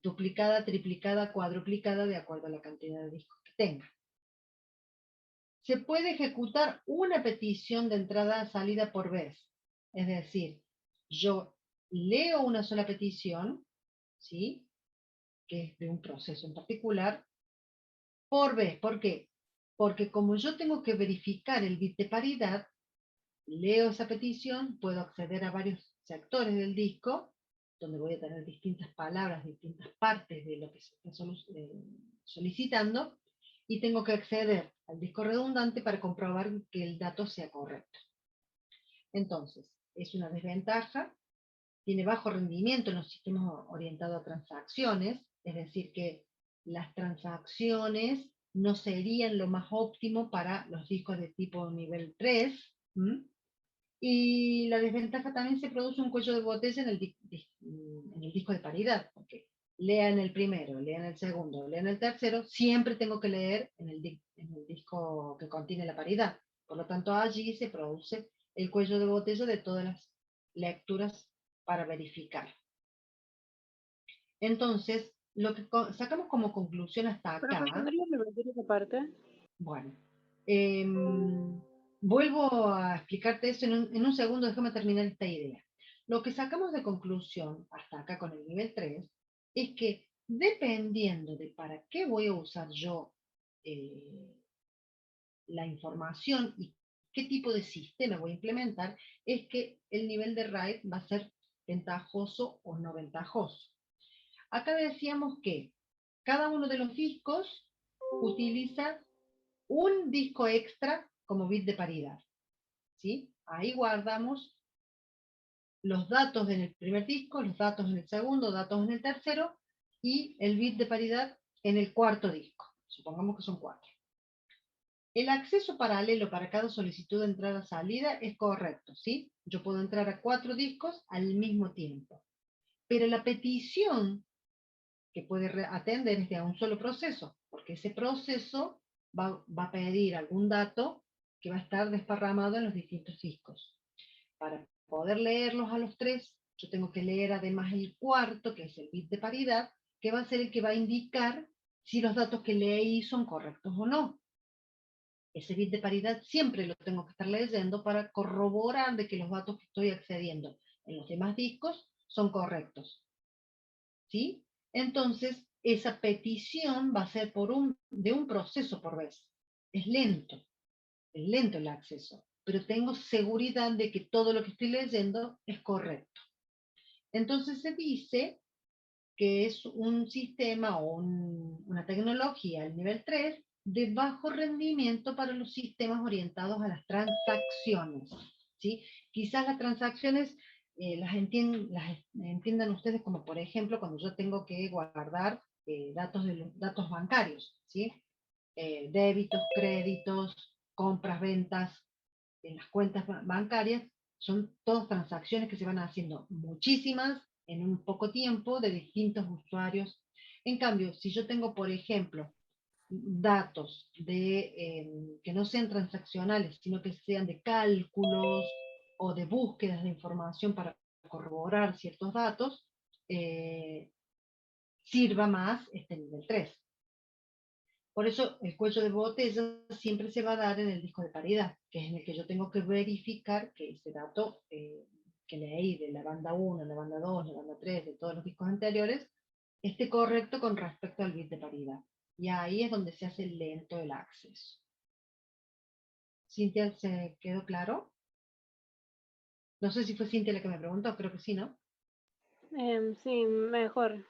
duplicada, triplicada, cuadruplicada de acuerdo a la cantidad de discos que tenga. Se puede ejecutar una petición de entrada-salida por vez. Es decir, yo leo una sola petición, ¿sí? Que es de un proceso en particular, por vez. ¿Por qué? Porque como yo tengo que verificar el bit de paridad, leo esa petición, puedo acceder a varios sectores del disco, donde voy a tener distintas palabras, distintas partes de lo que se está solicitando, y tengo que acceder al disco redundante para comprobar que el dato sea correcto. Entonces, es una desventaja, tiene bajo rendimiento en los sistemas orientados a transacciones, es decir que las transacciones no serían lo más óptimo para los discos de tipo nivel 3, ¿m? Y la desventaja también se produce un cuello de botella en el disco de paridad, porque lea en el primero, lea en el segundo, lea en el tercero, siempre tengo que leer en el disco que contiene la paridad. Por lo tanto, allí se produce el cuello de botella de todas las lecturas para verificar. Entonces, lo que sacamos como conclusión hasta acá... ¿Podrías repetir esa parte? Bueno, vuelvo a explicarte eso en un segundo, déjame terminar esta idea. Lo que sacamos de conclusión hasta acá con el nivel 3 es que dependiendo de para qué voy a usar yo la información y qué tipo de sistema voy a implementar, es que el nivel de RAID va a ser ventajoso o no ventajoso. Acá decíamos que cada uno de los discos utiliza un disco extra como bit de paridad, ¿sí? Ahí guardamos los datos en el primer disco, los datos en el segundo, datos en el tercero, y el bit de paridad en el cuarto disco. Supongamos que son 4. El acceso paralelo para cada solicitud de entrada-salida es correcto, ¿sí? Yo puedo entrar a 4 discos al mismo tiempo. Pero la petición que puede atender es de a un solo proceso, porque ese proceso va a pedir algún dato que va a estar desparramado en los distintos discos. Para poder leerlos a los 3, yo tengo que leer además el cuarto, que es el bit de paridad, que va a ser el que va a indicar si los datos que leí son correctos o no. Ese bit de paridad siempre lo tengo que estar leyendo para corroborar de que los datos que estoy accediendo en los demás discos son correctos. ¿Sí? Entonces, esa petición va a ser de un proceso por vez. Es lento el acceso, pero tengo seguridad de que todo lo que estoy leyendo es correcto. Entonces se dice que es un sistema o una tecnología al nivel 3 de bajo rendimiento para los sistemas orientados a las transacciones. ¿Sí? Quizás las transacciones las entiendan ustedes como, por ejemplo, cuando yo tengo que guardar datos bancarios, ¿sí? Débitos, créditos, compras, ventas, en las cuentas bancarias, son todas transacciones que se van haciendo muchísimas en un poco tiempo de distintos usuarios. En cambio, si yo tengo, por ejemplo, datos que no sean transaccionales, sino que sean de cálculos o de búsquedas de información para corroborar ciertos datos, sirva más este nivel 3. Por eso el cuello de botella siempre se va a dar en el disco de paridad, que es en el que yo tengo que verificar que ese dato que leí de la banda 1, la banda 2, la banda 3, de todos los discos anteriores, esté correcto con respecto al bit de paridad. Y ahí es donde se hace lento el acceso. ¿Cintia, se quedó claro? No sé si fue Cintia la que me preguntó, creo que sí, ¿no? Sí, mejor.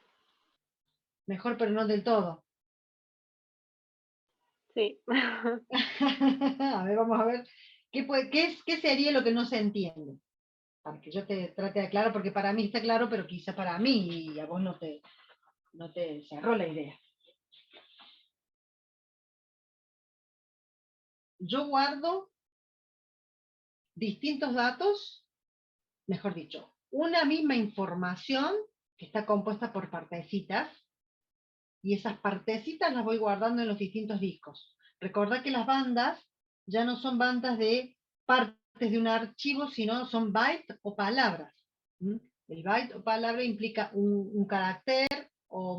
Mejor, pero no del todo. Sí. A ver, vamos a ver. ¿Qué sería lo que no se entiende? Para que yo te trate de aclarar, porque para mí está claro, pero quizá para mí y a vos no te cerró la idea. Yo guardo distintos datos, mejor dicho, una misma información que está compuesta por partecitas, y esas partecitas las voy guardando en los distintos discos. Recordá que las bandas ya no son bandas de partes de un archivo, sino son bytes o palabras. ¿Mm? El byte o palabra implica un carácter o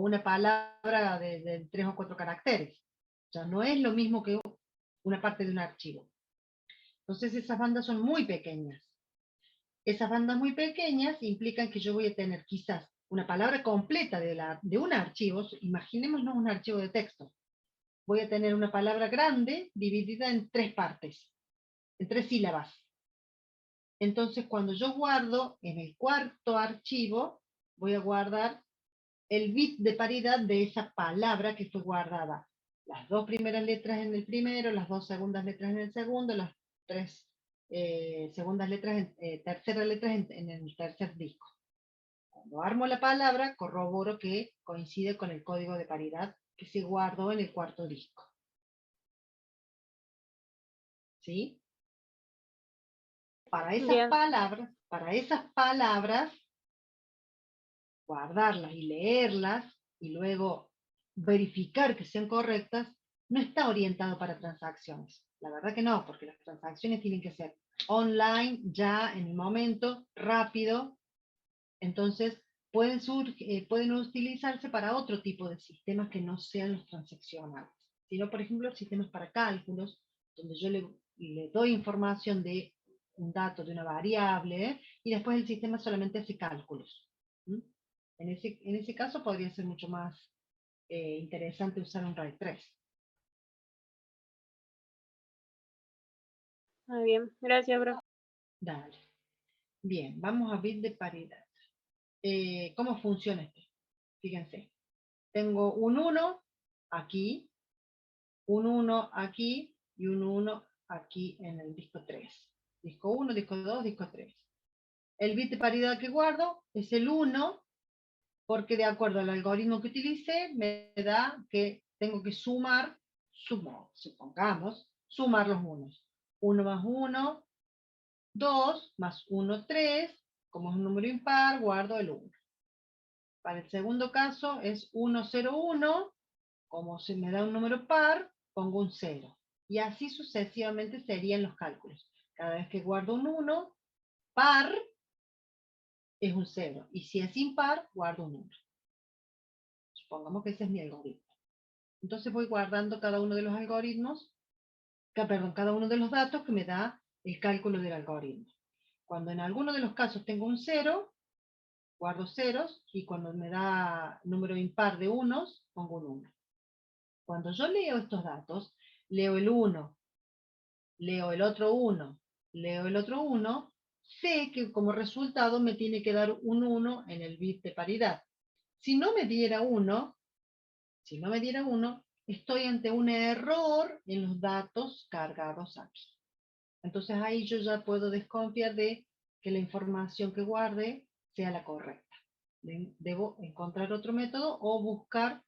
una palabra de 3 o 4 caracteres. O sea, no es lo mismo que una parte de un archivo. Entonces esas bandas son muy pequeñas. Esas bandas muy pequeñas implican que yo voy a tener quizás una palabra completa de un archivo, imaginémonos un archivo de texto. Voy a tener una palabra grande dividida en 3 partes, en 3 sílabas. Entonces, cuando yo guardo en el cuarto archivo, voy a guardar el bit de paridad de esa palabra que fue guardada. Las 2 primeras letras en el primero, las 2 segundas letras en el segundo, las 3 segundas letras, terceras letras en el tercer disco. Cuando armo la palabra, corroboro que coincide con el código de paridad que se guardó en el cuarto disco. ¿Sí? Para esas palabras, guardarlas y leerlas, y luego verificar que sean correctas, no está orientado para transacciones. La verdad que no, porque las transacciones tienen que ser online, ya, en el momento, rápido. Entonces, pueden utilizarse para otro tipo de sistemas que no sean los transaccionales, sino, por ejemplo, sistemas para cálculos, donde yo le doy información de un dato de una variable, y después el sistema solamente hace cálculos. ¿Mm? En ese caso podría ser mucho más interesante usar un RAID 3. Muy bien, gracias, bro. Dale. Bien, vamos a bit de paridad. ¿Cómo funciona esto? Fíjense. Tengo un 1 aquí, un 1 aquí y un 1 aquí en el disco 3. Disco 1, disco 2, disco 3. El bit de paridad que guardo es el 1, porque de acuerdo al algoritmo que utilicé, me da que tengo que sumar supongamos, sumar los unos. 1 más 1, 2, más 1, 3. Como es un número impar, guardo el 1. Para el segundo caso es 1, 0, 1. Como se me da un número par, pongo un 0. Y así sucesivamente serían los cálculos. Cada vez que guardo un 1, par es un 0. Y si es impar, guardo un 1. Supongamos que ese es mi algoritmo. Entonces voy guardando cada uno de los algoritmos, cada uno de los datos que me da el cálculo del algoritmo. Cuando en alguno de los casos tengo un 0, guardo ceros, y cuando me da número impar de unos, pongo un 1. Cuando yo leo estos datos, leo el 1, leo el otro 1, leo el otro 1, sé que como resultado me tiene que dar un 1 en el bit de paridad. Si no me diera 1, estoy ante un error en los datos cargados aquí. Entonces ahí yo ya puedo desconfiar de que la información que guarde sea la correcta. Debo encontrar otro método o buscar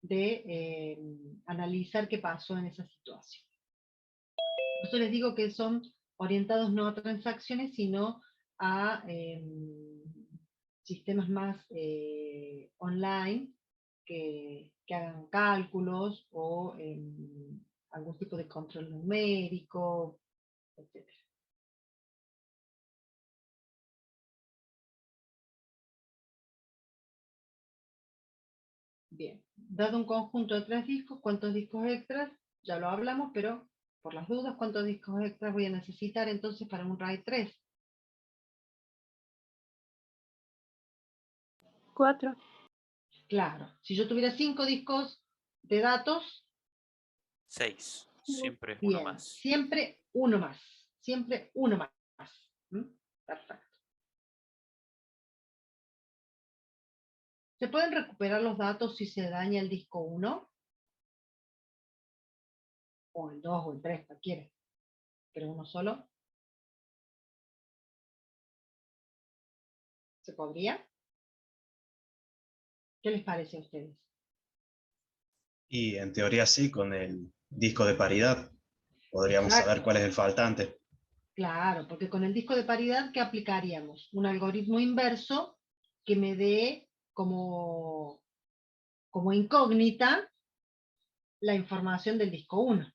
de analizar qué pasó en esa situación. Por eso les digo que son orientados no a transacciones, sino a sistemas más online que hagan cálculos o algún tipo de control numérico, etc. Bien, dado un conjunto de 3 discos, ¿cuántos discos extras? Ya lo hablamos, pero por las dudas, ¿cuántos discos extras voy a necesitar entonces para un RAID 3? 4. Claro, si yo tuviera 5 discos de datos, 6. Siempre es uno bien, más. siempre uno más. Siempre uno más. ¿Mm? Perfecto. ¿Se pueden recuperar los datos si se daña el disco 1? O el 2 o el 3, cualquiera. Pero uno solo. ¿Se podría? ¿Qué les parece a ustedes? Y en teoría sí, con el disco de paridad podríamos saber Exacto. cuál es el faltante. Claro, porque con el disco de paridad, ¿qué aplicaríamos? Un algoritmo inverso que me dé como incógnita la información del disco 1.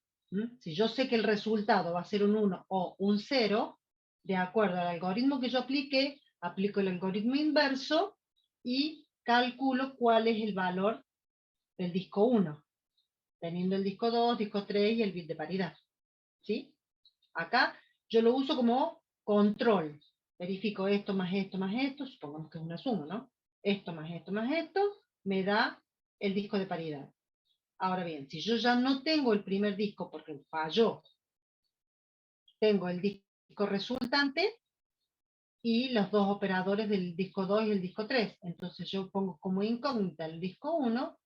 Si yo sé que el resultado va a ser un 1 o un 0, de acuerdo al algoritmo que yo aplique, aplico el algoritmo inverso y calculo cuál es el valor del disco 1, teniendo el disco 2, disco 3 y el bit de paridad. ¿Sí? Acá yo lo uso como control. Verifico esto más esto más esto, supongamos que es una suma, ¿no? Esto más esto más esto, me da el disco de paridad. Ahora bien, si yo ya no tengo el primer disco porque falló, tengo el disco resultante y los dos operadores del disco 2 y el disco 3. Entonces yo pongo como incógnita el disco 1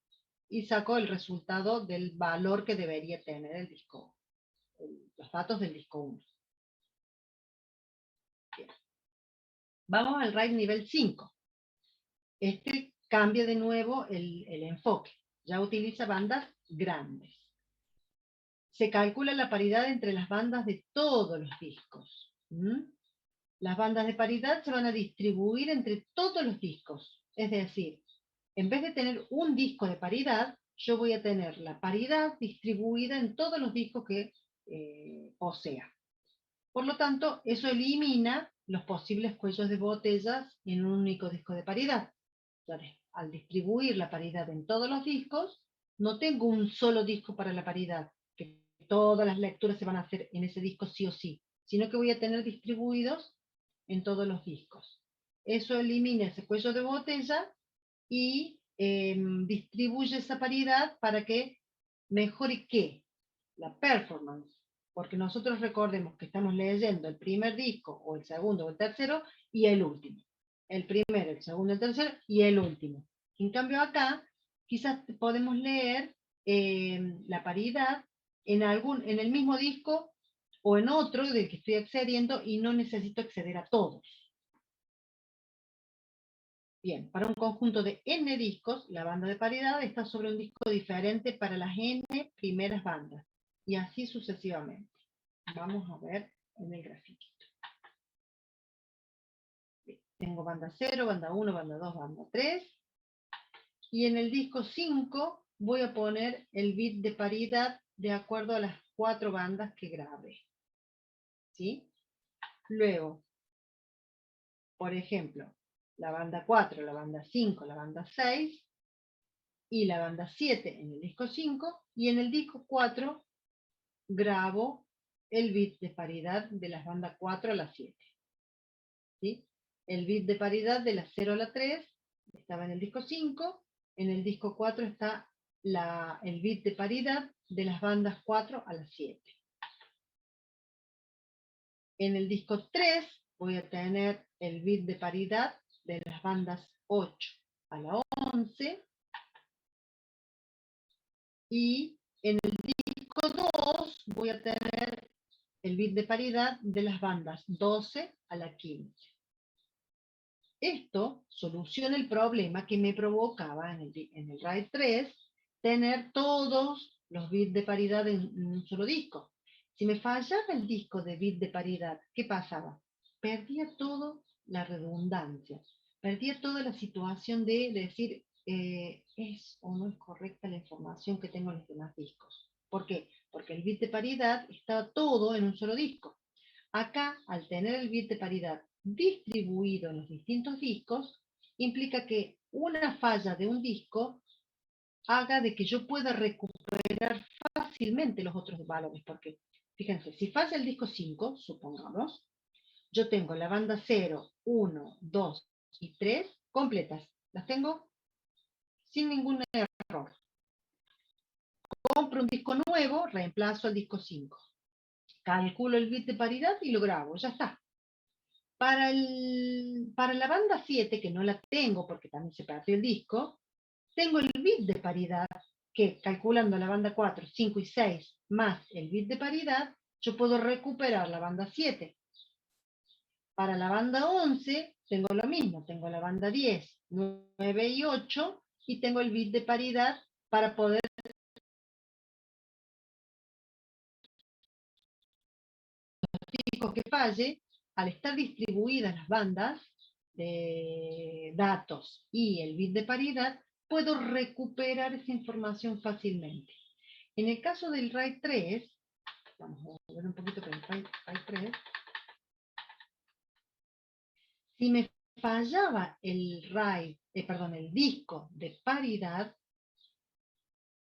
y saco el resultado del valor que debería tener el disco, los datos del disco 1. Bien. Vamos al RAID nivel 5. Este cambia de nuevo el enfoque. Ya utiliza bandas grandes. Se calcula la paridad entre las bandas de todos los discos. Las bandas de paridad se van a distribuir entre todos los discos. Es decir, en vez de tener un disco de paridad, yo voy a tener la paridad distribuida en todos los discos que posea. Por lo tanto, eso elimina los posibles cuellos de botellas en un único disco de paridad. Entonces, al distribuir la paridad en todos los discos, no tengo un solo disco para la paridad, que todas las lecturas se van a hacer en ese disco sí o sí, sino que voy a tener distribuidos en todos los discos. Eso elimina ese cuello de botella y distribuye esa paridad para que mejore ¿qué? La performance. Porque nosotros recordemos que estamos leyendo el primer disco, o el segundo, o el tercero, y el último. El primero, el segundo, el tercero, y el último. En cambio acá, quizás podemos leer la paridad en el mismo disco o en otro del que estoy accediendo y no necesito acceder a todos. Bien, para un conjunto de n discos, la banda de paridad está sobre un disco diferente para las n primeras bandas, y así sucesivamente. Vamos a ver en el grafiquito. Bien, tengo banda 0, banda 1, banda 2, banda 3, y en el disco 5 voy a poner el bit de paridad de acuerdo a las 4 bandas que grabé. ¿Sí? Luego, por ejemplo, la banda 4, la banda 5, la banda 6 y la banda 7 en el disco 5, y en el disco 4 grabo el bit de paridad de las bandas 4 a la 7. ¿Sí? El bit de paridad de la 0 a la 3 estaba en el disco 5, en el disco 4 está el bit de paridad de las bandas 4 a la 7. En el disco 3 voy a tener el bit de paridad de las bandas 8 a la 11, y en el disco 2 voy a tener el bit de paridad de las bandas 12 a la 15. Esto soluciona el problema que me provocaba en el RAID 3 tener todos los bits de paridad en un solo disco. Si me fallaba el disco de bit de paridad, ¿qué pasaba? Perdía toda la redundancia, perdía toda la situación de decir es o no es correcta la información que tengo en los demás discos. ¿Por qué? Porque el bit de paridad estaba todo en un solo disco. Acá, al tener el bit de paridad distribuido en los distintos discos, implica que una falla de un disco haga de que yo pueda recuperar fácilmente los otros valores, porque fíjense, si falla el disco 5, supongamos, yo tengo la banda 0, 1, 2 y 3 completas, las tengo sin ningún error. Compro un disco nuevo, reemplazo el disco 5, calculo el bit de paridad y lo grabo, ya está. Para la banda 7, que no la tengo porque también se perdió el disco, tengo el bit de paridad, que calculando la banda 4, 5 y 6 más el bit de paridad, yo puedo recuperar la banda 7. Para la banda 11 tengo lo mismo, tengo la banda 10, 9 y 8, y tengo el bit de paridad para poder discos que falle, al estar distribuidas las bandas de datos y el bit de paridad, puedo recuperar esa información fácilmente. En el caso del RAID 3, vamos a ver un poquito con el RAID 3, si me fallaba el disco de paridad,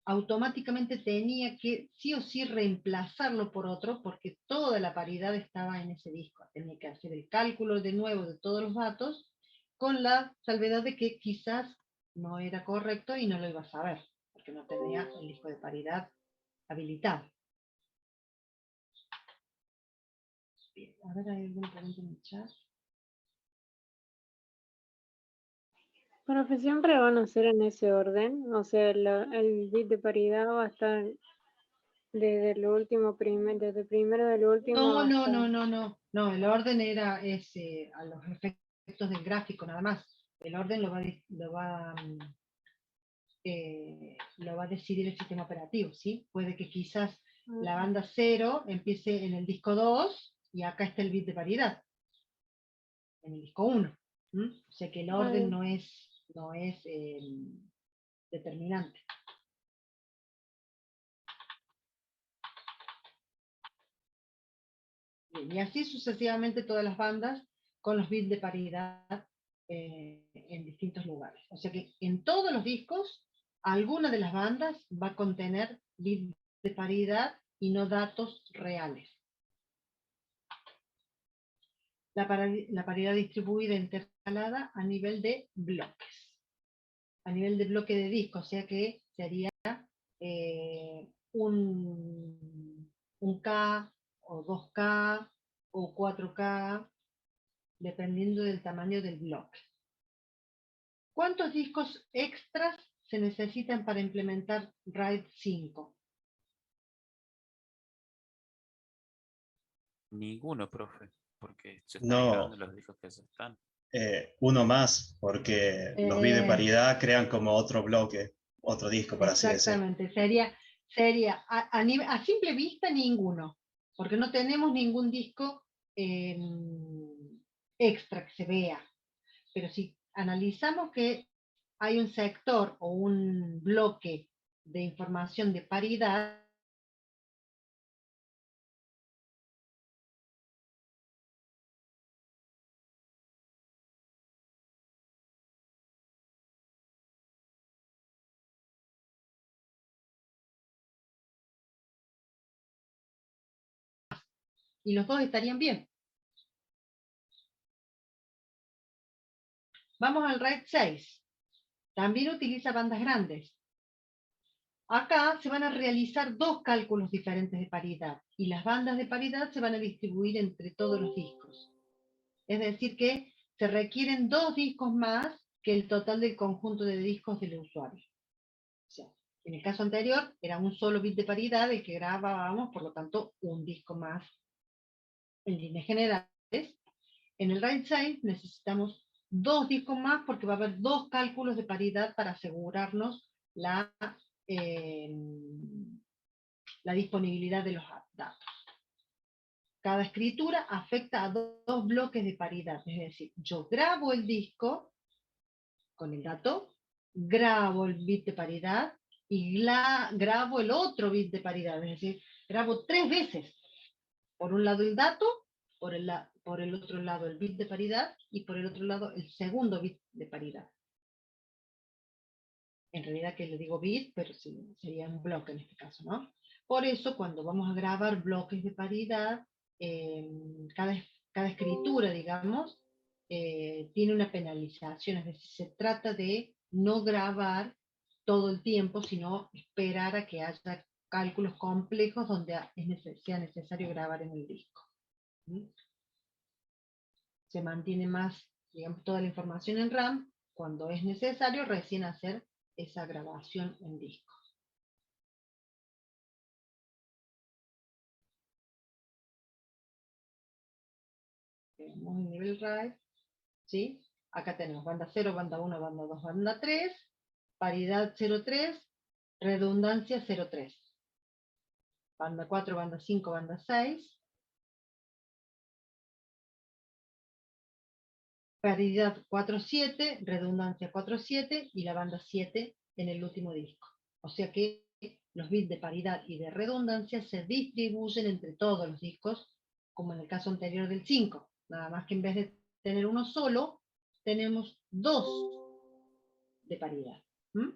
automáticamente tenía que sí o sí reemplazarlo por otro, porque toda la paridad estaba en ese disco. Tenía que hacer el cálculo de nuevo de todos los datos, con la salvedad de que quizás no era correcto y no lo iba a saber, porque no tenía el disco de paridad habilitado. Bien, a ver, ¿hay alguna pregunta en el chat? Profe, ¿siempre van a ser en ese orden? O sea, el bit de paridad va a estar desde el último desde el primero del último No, hasta... no, el orden es a los efectos del gráfico nada más. El orden lo va a decidir el sistema operativo, ¿sí? Puede que quizás la banda 0 empiece en el disco 2 y acá está el bit de paridad, en el disco 1. O sea que el orden no es determinante. Bien, y así sucesivamente todas las bandas con los bits de paridad en distintos lugares. O sea que en todos los discos, alguna de las bandas va a contener bits de paridad y no datos reales. La paridad distribuida intercalada a nivel de bloques. A nivel de bloque de disco, o sea que sería un K o 2K o 4K, dependiendo del tamaño del bloque. ¿Cuántos discos extras se necesitan para implementar RAID 5? Ninguno, profe, porque se están No, grabando los discos que ya están. uno más, porque los bits de paridad crean como otro bloque, otro disco, por así decirlo. Exactamente, sería a simple vista ninguno, porque no tenemos ningún disco extra que se vea. Pero si analizamos que hay un sector o un bloque de información de paridad, y los dos estarían bien. Vamos al RAID 6. También utiliza bandas grandes. Acá se van a realizar dos cálculos diferentes de paridad, y las bandas de paridad se van a distribuir entre todos los discos. Es decir que se requieren dos discos más que el total del conjunto de discos del usuario. O sea, en el caso anterior era un solo bit de paridad el que grabábamos, por lo tanto un disco más en líneas generales. En el RAID 6 necesitamos dos discos más porque va a haber dos cálculos de paridad para asegurarnos la disponibilidad de los datos. Cada escritura afecta a dos bloques de paridad, es decir, yo grabo el disco con el dato, grabo el bit de paridad y grabo el otro bit de paridad, es decir, grabo tres veces. Por un lado el dato, por el otro lado el bit de paridad y por el otro lado el segundo bit de paridad. En realidad que le digo bit, pero sería un bloque en este caso, ¿no? Por eso cuando vamos a grabar bloques de paridad, cada escritura, digamos, tiene una penalización, es decir, se trata de no grabar todo el tiempo, sino esperar a que haya cálculos complejos donde sea necesario grabar en el disco. ¿Mm? Se mantiene más, digamos, toda la información en RAM, cuando es necesario recién hacer esa grabación en disco. Tenemos el nivel RAID, ¿sí? Acá tenemos banda 0, banda 1, banda 2, banda 3, paridad 0,3, redundancia 0,3. Banda 4, banda 5, banda 6. Paridad 4,7, redundancia 4,7 y la banda 7 en el último disco. O sea que los bits de paridad y de redundancia se distribuyen entre todos los discos, como en el caso anterior del 5. Nada más que en vez de tener uno solo, tenemos dos de paridad. ¿Mm?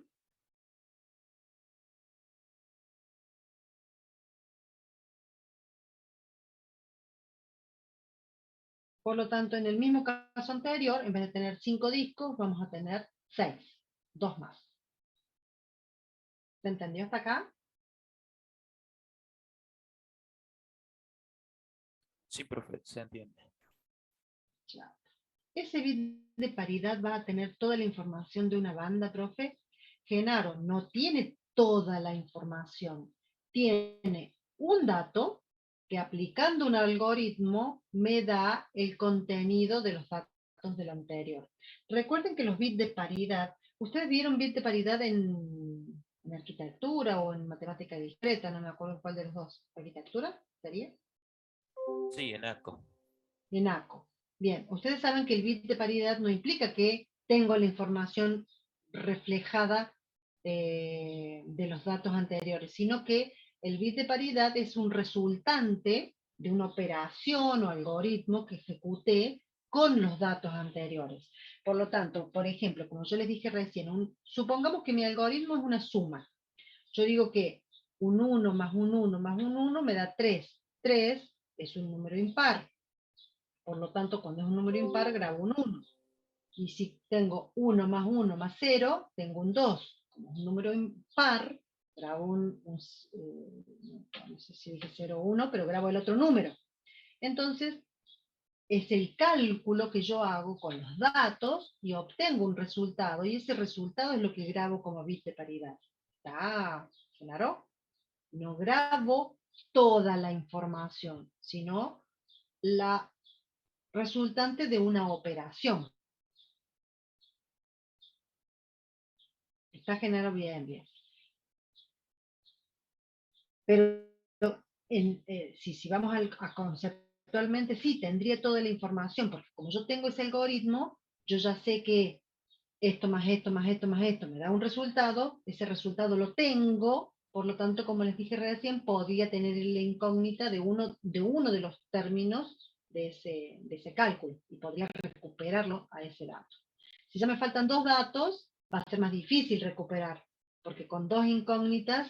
Por lo tanto, en el mismo caso anterior, en vez de tener 5 discos, vamos a tener 6. Dos más. ¿Se entendió hasta acá? Sí, profe, se entiende. Claro. Ese bit de paridad va a tener toda la información de una banda, profe. Genaro no tiene toda la información. Tiene un dato que aplicando un algoritmo me da el contenido de los datos del anterior. Recuerden que los bits de paridad, ¿ustedes vieron bits de paridad en arquitectura o en matemática discreta? No me acuerdo cuál de los dos. ¿Arquitectura sería? Sí, en ACO. En ACO. Bien, ustedes saben que el bit de paridad no implica que tengo la información reflejada de los datos anteriores, sino que el bit de paridad es un resultante de una operación o algoritmo que ejecuté con los datos anteriores. Por lo tanto, por ejemplo, como yo les dije recién, supongamos que mi algoritmo es una suma. Yo digo que un 1 más un 1 más un 1 me da 3. 3 es un número impar. Por lo tanto, cuando es un número impar, grabo un 1. Y si tengo 1 más 1 más 0, tengo un 2. Como es un número impar, grabo no sé si dije 0 o 1, pero grabo el otro número. Entonces, es el cálculo que yo hago con los datos y obtengo un resultado. Y ese resultado es lo que grabo como bit de paridad. ¿Está claro? No grabo toda la información, sino la resultante de una operación. Está generado bien, bien. Pero si vamos a conceptualmente, sí, tendría toda la información, porque como yo tengo ese algoritmo, yo ya sé que esto más esto más esto más esto me da un resultado, ese resultado lo tengo, por lo tanto, como les dije recién, podría tener la incógnita de uno de los términos de ese cálculo, y podría recuperarlo a ese dato. Si ya me faltan 2 datos, va a ser más difícil recuperar, porque con 2 incógnitas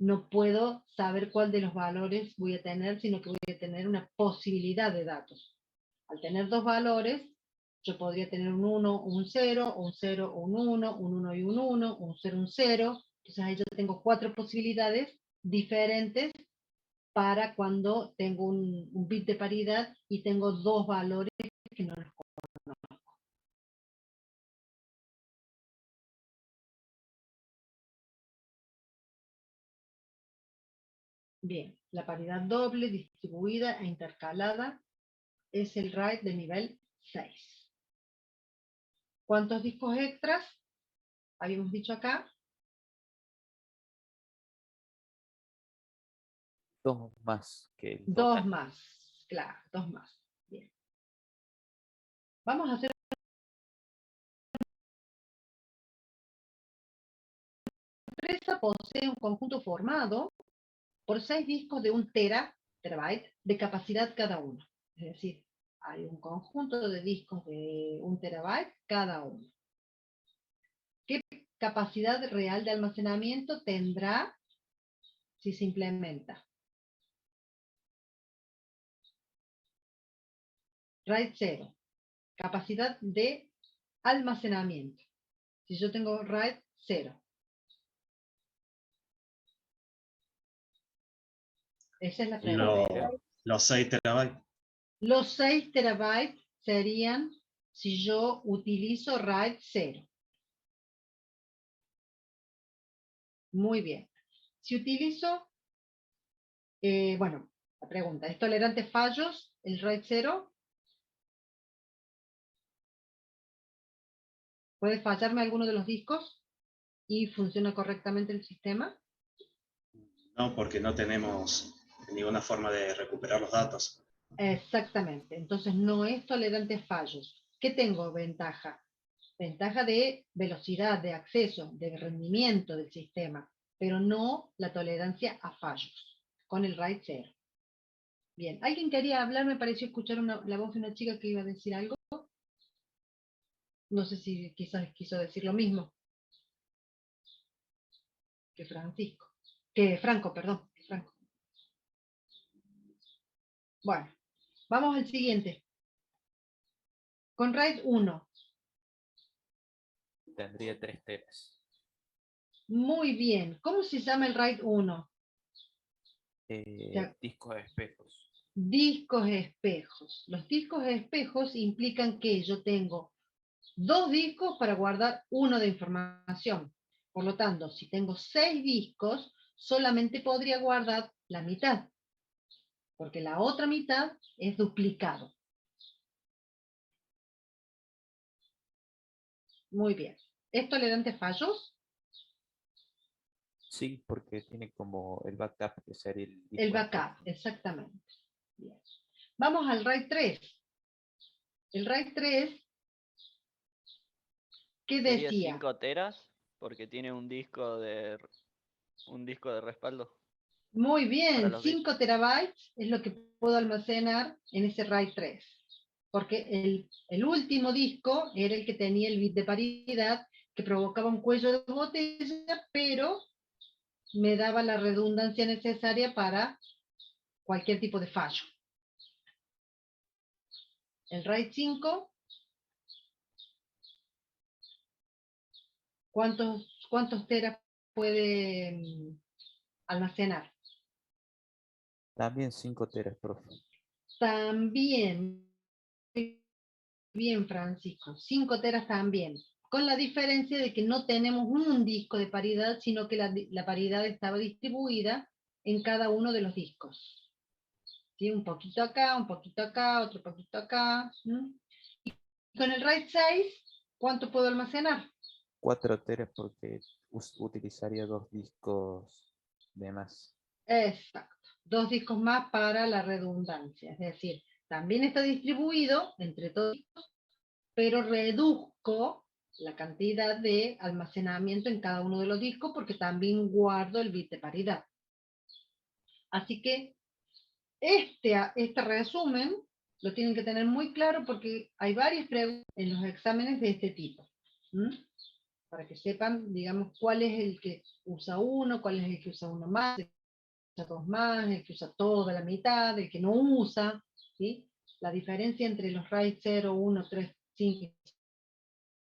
no puedo saber cuál de los valores voy a tener, sino que voy a tener una posibilidad de datos. Al tener 2 valores, yo podría tener un 1, un 0, un 0, un 1, un 1 y un 1, un 0, un 0. Entonces ahí yo tengo 4 posibilidades diferentes para cuando tengo un bit de paridad y tengo 2 valores que no los conozco. Bien, la paridad doble, distribuida e intercalada es el RAID de nivel 6. ¿Cuántos discos extras? Habíamos dicho acá. 2 más que el 2 total. más, claro, 2 más. Bien. Vamos a hacer una empresa posee un conjunto formado por 6 discos de 1 terabyte de capacidad cada uno. Es decir, hay un conjunto de discos de 1 terabyte cada uno. ¿Qué capacidad real de almacenamiento tendrá si se implementa? RAID 0. Capacidad de almacenamiento. Si yo tengo RAID 0. Esa es la pregunta. Los 6 terabytes. Los 6 terabytes serían si yo utilizo RAID 0. Muy bien. Si utilizo, bueno, la pregunta, ¿es tolerante a fallos el RAID 0? ¿Puede fallarme alguno de los discos y funciona correctamente el sistema? No, porque no tenemos ninguna forma de recuperar los datos. Exactamente. Entonces no es tolerante a fallos. ¿Qué tengo ventaja? Ventaja de velocidad, de acceso, de rendimiento del sistema, pero no la tolerancia a fallos con el RAID 0. Bien, ¿alguien quería hablar? Me pareció escuchar la voz de una chica que iba a decir algo. No sé si quizás quiso decir lo mismo que Francisco. Que Franco, perdón. Franco. Bueno, vamos al siguiente. Con RAID 1. Tendría 3 teras. Muy bien. ¿Cómo se llama el RAID 1? Discos espejos. Discos espejos. Los discos espejos implican que yo tengo 2 discos para guardar uno de información. Por lo tanto, si tengo 6 discos, solamente podría guardar la mitad, porque la otra mitad es duplicado. Muy bien. ¿Es tolerante a fallos? Sí, porque tiene como el backup que sería el disco El backup, espejo. exactamente. Bien. Vamos al RAID 3. El RAID 3, ¿qué Sería decía? 5 teras porque tiene un disco de respaldo Muy para bien, los 5 discos. terabytes es lo que puedo almacenar en ese RAID 3. Porque el último disco era el que tenía el bit de paridad, que provocaba un cuello de botella, pero me daba la redundancia necesaria para cualquier tipo de fallo. El RAID 5, ¿cuántos teras puede almacenar? También 5 teras, profe. También, bien Francisco, 5 teras también, con la diferencia de que no tenemos un disco de paridad, sino que la paridad estaba distribuida en cada uno de los discos. ¿Sí? Un poquito acá, otro poquito acá. ¿Mm? Y con el RAID 6, ¿cuánto puedo almacenar? 4 teras porque utilizaría 2 discos de más. Exacto. 2 discos más para la redundancia. Es decir, también está distribuido entre todos, pero reduzco la cantidad de almacenamiento en cada uno de los discos porque también guardo el bit de paridad. Así que este resumen lo tienen que tener muy claro porque hay varias preguntas en los exámenes de este tipo. Para que sepan, digamos, cuál es el que usa uno, cuál es el que usa uno más, el que usa dos más, el que usa toda la mitad, el que no usa, ¿sí? La diferencia entre los RAID 0, 1, 3, 5 y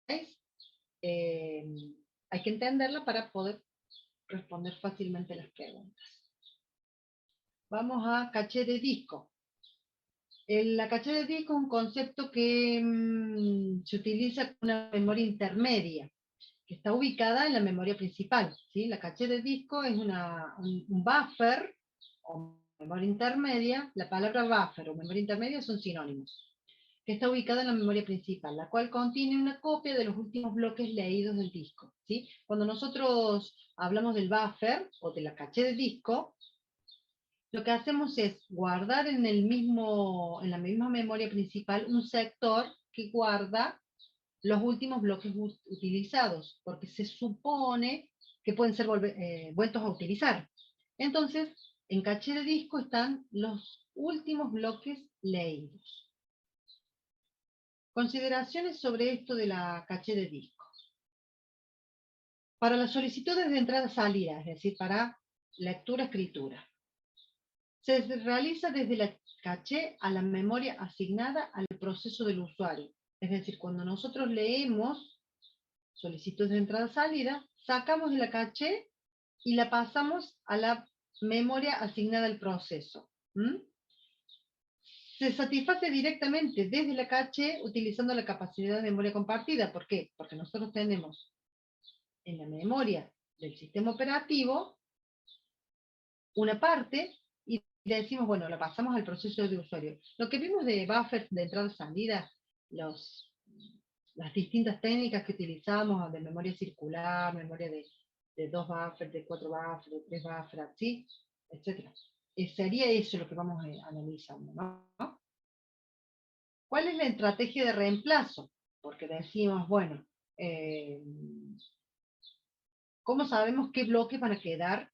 6, hay que entenderla para poder responder fácilmente las preguntas. Vamos a caché de disco. La caché de disco es un concepto que se utiliza con una memoria intermedia, que está ubicada en la memoria principal, ¿sí? La caché de disco es un buffer o memoria intermedia. La palabra buffer o memoria intermedia son sinónimos, que está ubicada en la memoria principal, la cual contiene una copia de los últimos bloques leídos del disco, ¿sí? Cuando nosotros hablamos del buffer o de la caché de disco, lo que hacemos es guardar en la misma memoria principal un sector que guarda los últimos bloques utilizados, porque se supone que pueden ser vueltos a utilizar. Entonces, en caché de disco están los últimos bloques leídos. Consideraciones sobre esto de la caché de disco. Para las solicitudes de entrada-salida, es decir, para lectura-escritura, se realiza desde la caché a la memoria asignada al proceso del usuario. Es decir, cuando nosotros leemos solicitudes de entrada-salida, sacamos de la caché y la pasamos a la memoria asignada al proceso. Se satisface directamente desde la caché utilizando la capacidad de memoria compartida. ¿Por qué? Porque nosotros tenemos en la memoria del sistema operativo una parte y decimos, bueno, la pasamos al proceso de usuario. Lo que vimos de buffers de entrada-salida, las distintas técnicas que utilizamos de memoria circular, memoria de 2 buffers, de 4 buffers, de 3 buffers, así, etc. Sería eso lo que vamos analizando, ¿no? ¿Cuál es la estrategia de reemplazo? Porque decimos, bueno, ¿cómo sabemos qué bloques van a quedar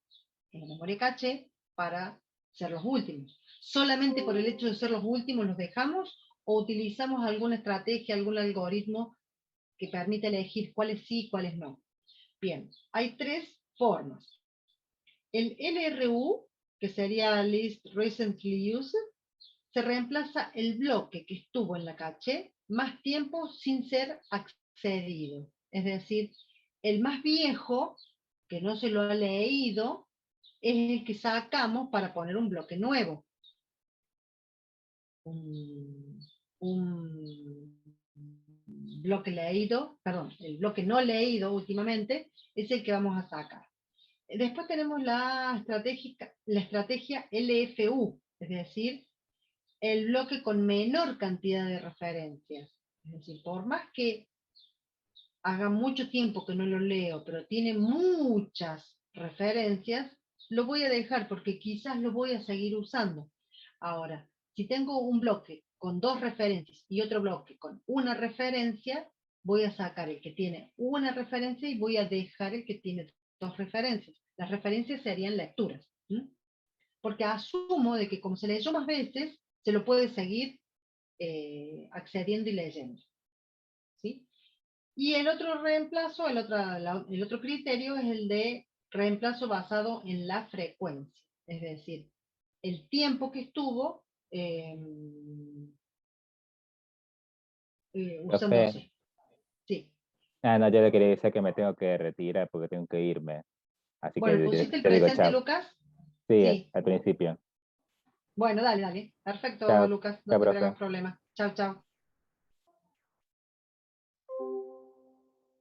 en la memoria caché para ser los últimos? ¿Solamente por el hecho de ser los últimos los dejamos o utilizamos alguna estrategia, algún algoritmo que permite elegir cuáles sí y cuáles no? Bien, hay 3 formas. El LRU, que sería List Recently Used, se reemplaza el bloque que estuvo en la caché más tiempo sin ser accedido. Es decir, el más viejo, que no se lo ha leído, es el que sacamos para poner un bloque nuevo. Un bloque leído, perdón, el bloque no leído últimamente es el que vamos a sacar. Después tenemos la estrategia LFU, es decir, el bloque con menor cantidad de referencias. Es decir, por más que haga mucho tiempo que no lo leo, pero tiene muchas referencias, lo voy a dejar porque quizás lo voy a seguir usando. Ahora, si tengo un bloque con 2 referencias y otro bloque con una referencia, voy a sacar el que tiene una referencia y voy a dejar el que tiene 2 referencias. Las referencias serían lecturas. Porque asumo de que como se leyó más veces, se lo puede seguir accediendo y leyendo. ¿Sí? Y el otro reemplazo, el otro criterio es el de reemplazo basado en la frecuencia. Es decir, el tiempo que estuvo usándose. Sí. No, yo le quería decir que me tengo que retirar porque tengo que irme. Así Bueno, que ¿pusiste el te digo presente, chao. Lucas? Sí, Sí. al principio. Bueno, dale. Perfecto, Chao. Lucas. No Chao, tendrás profe. problema. Chao.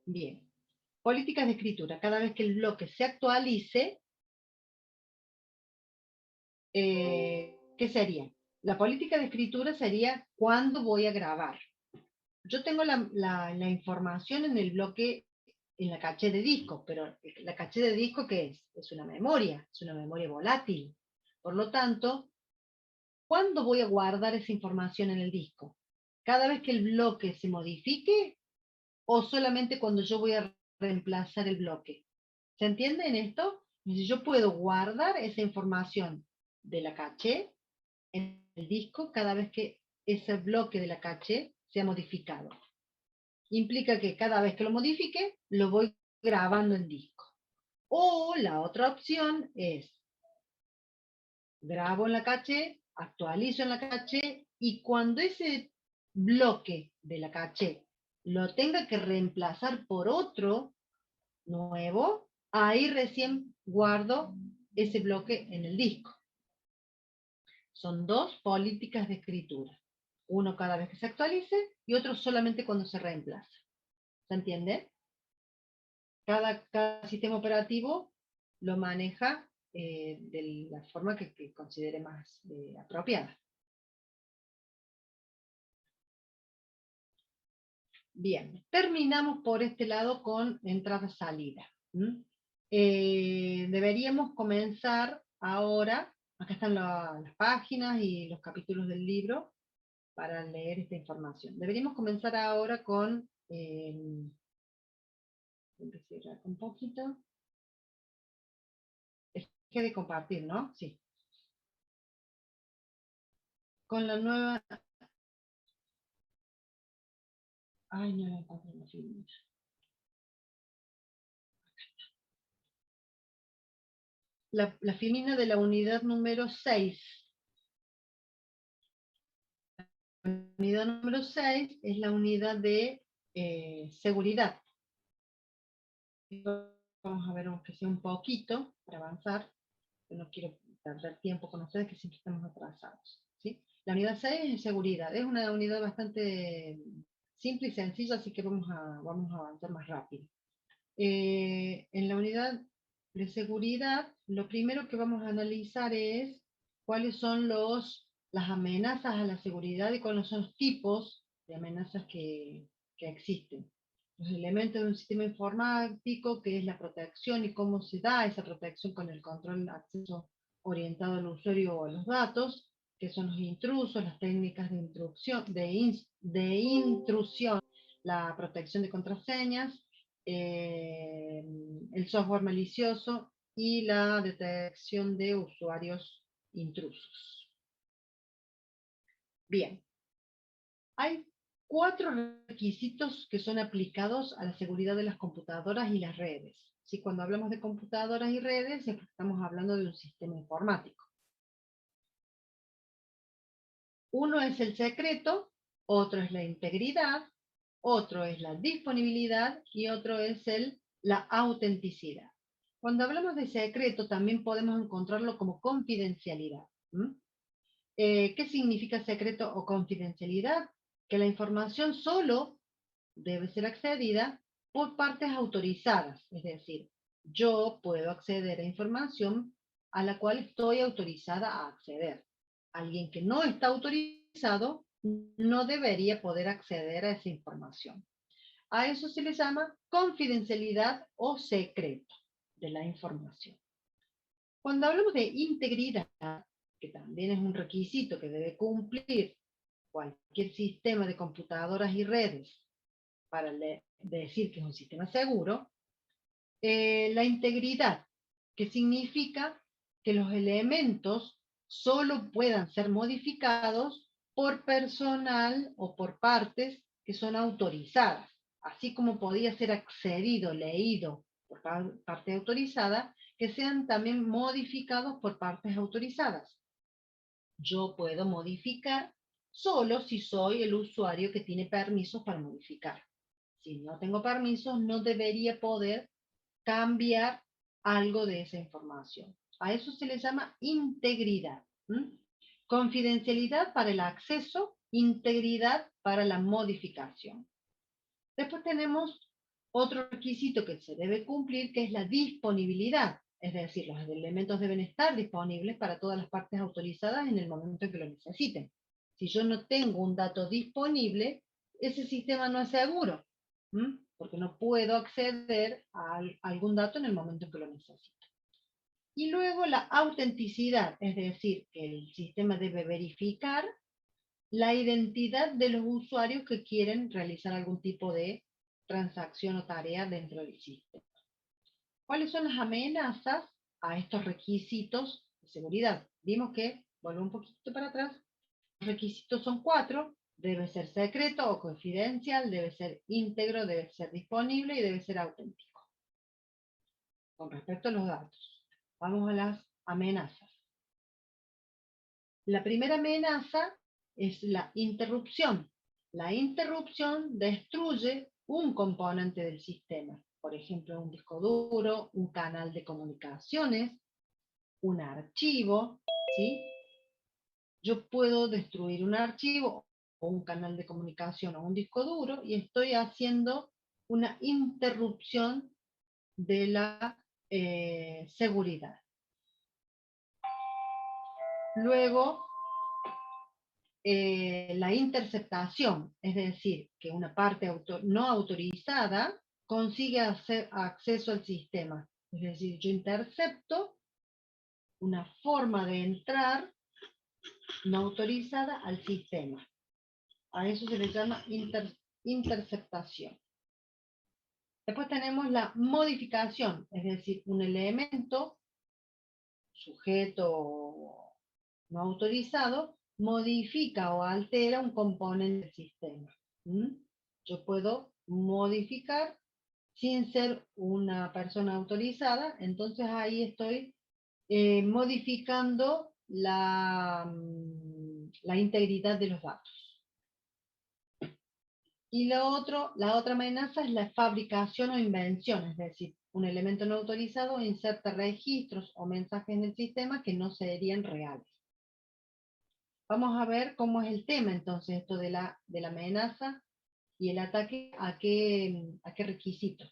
Bien. Políticas de escritura. Cada vez que el bloque se actualice, ¿qué sería? La política de escritura sería cuándo voy a grabar. Yo tengo la información en el bloque en la caché de disco, pero la caché de disco, ¿qué es? Es una memoria volátil. Por lo tanto, ¿cuándo voy a guardar esa información en el disco? ¿Cada vez que el bloque se modifique o solamente cuando yo voy a reemplazar el bloque? ¿Se entiende en esto? Entonces, yo puedo guardar esa información de la caché en el disco cada vez que ese bloque de la caché sea modificado. Implica que cada vez que lo modifique, lo voy grabando en disco. O la otra opción es, grabo en la caché, actualizo en la caché, y cuando ese bloque de la caché lo tenga que reemplazar por otro nuevo, ahí recién guardo ese bloque en el disco. Son dos políticas de escritura. Uno cada vez que se actualice y otro solamente cuando se reemplaza. ¿Se entiende? Cada sistema operativo lo maneja de la forma que considere más apropiada. Bien, terminamos por este lado con entrada-salida. Deberíamos comenzar ahora, acá están las páginas y los capítulos del libro para leer esta información. Deberíamos comenzar ahora con, un poquito, que de compartir, ¿no? Sí. Con la nueva... Ay, no me encuentro la filmina. La filmina de la unidad número 6. La unidad número 6 es la unidad de seguridad. Vamos a ver aunque sea un poquito para avanzar. Yo no quiero perder tiempo con ustedes que siempre estamos atrasados, ¿sí? La unidad 6 es seguridad. Es una unidad bastante simple y sencilla, así que vamos a avanzar más rápido. En la unidad de seguridad, lo primero que vamos a analizar es cuáles son las amenazas a la seguridad y cuáles son los tipos de amenazas que existen. Los elementos de un sistema informático, que es la protección y cómo se da esa protección con el control de acceso orientado al usuario o a los datos, que son los intrusos, las técnicas de intrusión, la protección de contraseñas, el software malicioso y la detección de usuarios intrusos. Bien, hay 4 requisitos que son aplicados a la seguridad de las computadoras y las redes. ¿Sí? Cuando hablamos de computadoras y redes, estamos hablando de un sistema informático. Uno es el secreto, otro es la integridad, otro es la disponibilidad y otro es la autenticidad. Cuando hablamos de secreto también podemos encontrarlo como confidencialidad. ¿Qué significa secreto o confidencialidad? Que la información solo debe ser accedida por partes autorizadas, es decir, yo puedo acceder a información a la cual estoy autorizada a acceder. Alguien que no está autorizado no debería poder acceder a esa información. A eso se le llama confidencialidad o secreto de la información. Cuando hablamos de integridad, que también es un requisito que debe cumplir cualquier sistema de computadoras y redes para decir que es un sistema seguro, la integridad, que significa que los elementos solo puedan ser modificados por personal o por partes que son autorizadas, así como podía ser accedido, leído por parte autorizada, que sean también modificados por partes autorizadas. Yo puedo modificar solo si soy el usuario que tiene permisos para modificar. Si no tengo permisos, no debería poder cambiar algo de esa información. A eso se le llama integridad. Confidencialidad para el acceso, integridad para la modificación. Después tenemos otro requisito que se debe cumplir, que es la disponibilidad. Es decir, los elementos deben estar disponibles para todas las partes autorizadas en el momento en que lo necesiten. Si yo no tengo un dato disponible, ese sistema no es seguro. porque no puedo acceder a algún dato en el momento en que lo necesito. Y luego la autenticidad, es decir, que el sistema debe verificar la identidad de los usuarios que quieren realizar algún tipo de transacción o tarea dentro del sistema. ¿Cuáles son las amenazas a estos requisitos de seguridad? Vimos que, vuelvo un poquito para atrás, los requisitos son 4, debe ser secreto o confidencial, debe ser íntegro, debe ser disponible y debe ser auténtico. Con respecto a los datos, vamos a las amenazas. La primera amenaza es la interrupción. La interrupción destruye un componente del sistema. Por ejemplo, un disco duro, un canal de comunicaciones, un archivo, ¿sí? Yo puedo destruir un archivo o un canal de comunicación o un disco duro y estoy haciendo una interrupción de la seguridad. Luego, la interceptación, es decir, que una parte no autorizada consigue acceso al sistema. Es decir, yo intercepto una forma de entrar no autorizada al sistema. A eso se le llama interceptación. Después tenemos la modificación, es decir, un elemento, sujeto no autorizado, modifica o altera un componente del sistema. Yo puedo modificar sin ser una persona autorizada, entonces ahí estoy modificando la integridad de los datos. Y la otra amenaza es la fabricación o invención, es decir, un elemento no autorizado inserta registros o mensajes en el sistema que no serían reales. Vamos a ver cómo es el tema entonces, esto de la amenaza y el ataque a qué requisito.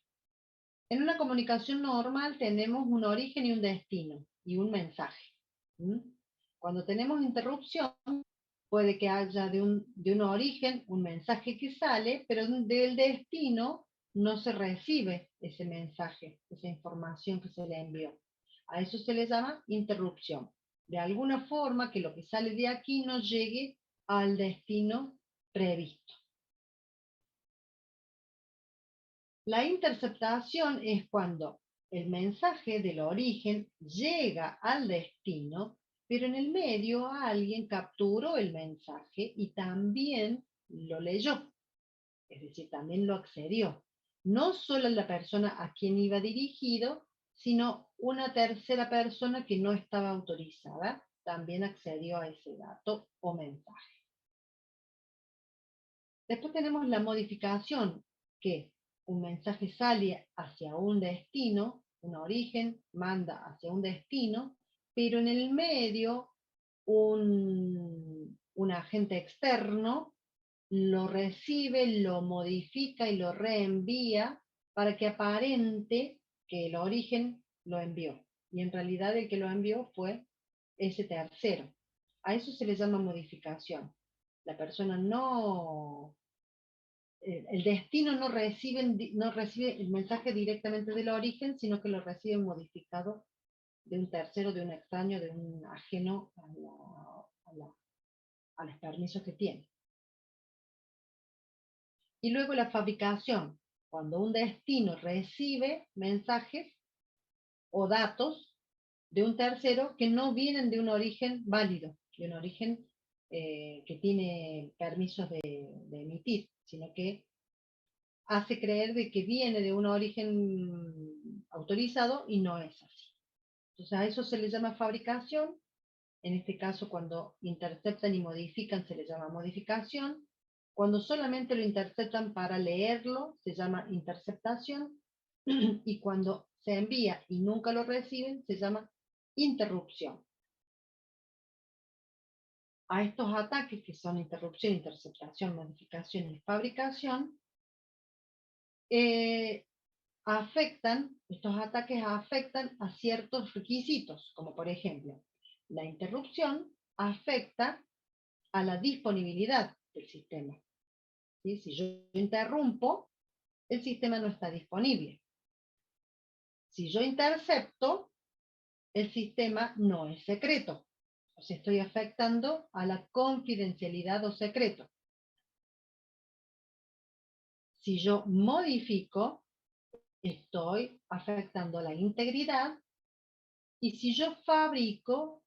En una comunicación normal tenemos un origen y un destino, y un mensaje. Cuando tenemos interrupción, puede que haya de un origen un mensaje que sale, pero del destino no se recibe ese mensaje, esa información que se le envió. A eso se le llama interrupción. De alguna forma que lo que sale de aquí no llegue al destino previsto. La interceptación es cuando el mensaje del origen llega al destino, pero en el medio alguien capturó el mensaje y también lo leyó, es decir, también lo accedió. No solo la persona a quien iba dirigido, sino una tercera persona que no estaba autorizada, también accedió a ese dato o mensaje. Después tenemos la modificación, que un mensaje sale hacia un destino, un origen manda hacia un destino, pero en el medio un agente externo lo recibe, lo modifica y lo reenvía para que aparente que el origen lo envió. Y en realidad el que lo envió fue ese tercero. A eso se le llama modificación. La persona no... El destino no recibe el mensaje directamente del origen, sino que lo recibe modificado de un tercero, de un extraño, de un ajeno a los permisos que tiene. Y luego la fabricación, cuando un destino recibe mensajes o datos de un tercero que no vienen de un origen válido, de un origen que tiene permisos de emitir, sino que hace creer de que viene de un origen autorizado y no es así. Entonces a eso se le llama fabricación. En este caso, cuando interceptan y modifican, se le llama modificación. Cuando solamente lo interceptan para leerlo, se llama interceptación. Y cuando se envía y nunca lo reciben, se llama interrupción. A estos ataques, que son interrupción, interceptación, modificación y fabricación, estos ataques afectan a ciertos requisitos, como por ejemplo, la interrupción afecta a la disponibilidad del sistema. ¿Sí? Si yo interrumpo, el sistema no está disponible. Si yo intercepto, el sistema no es secreto. O sea, estoy afectando a la confidencialidad o secreto. Si yo modifico, estoy afectando la integridad. Y si yo fabrico,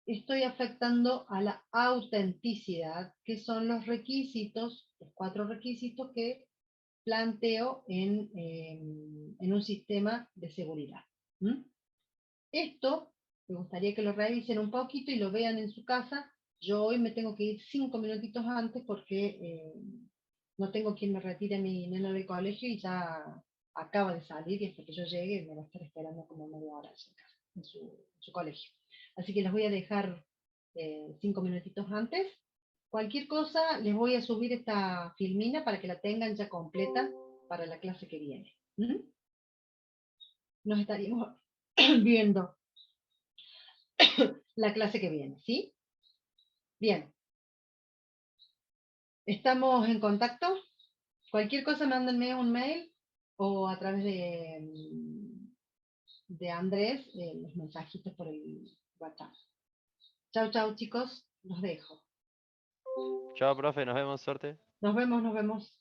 estoy afectando a la autenticidad, que son los requisitos, los 4 requisitos que planteo en un sistema de seguridad. Esto me gustaría que lo revisen un poquito y lo vean en su casa. Yo hoy me tengo que ir 5 minutitos antes porque no tengo quien me retire a mi nena del colegio y ya acaba de salir y hasta que yo llegue me va a estar esperando como media hora en su colegio. Así que les voy a dejar 5 minutitos antes. Cualquier cosa, les voy a subir esta filmina para que la tengan ya completa para la clase que viene. Nos estaríamos viendo la clase que viene, ¿sí? Bien. ¿Estamos en contacto? Cualquier cosa, mándenme un mail o a través de Andrés, los mensajitos por el WhatsApp. Chau, chau, chicos. Los dejo. Chao, profe, nos vemos, suerte. Nos vemos, nos vemos.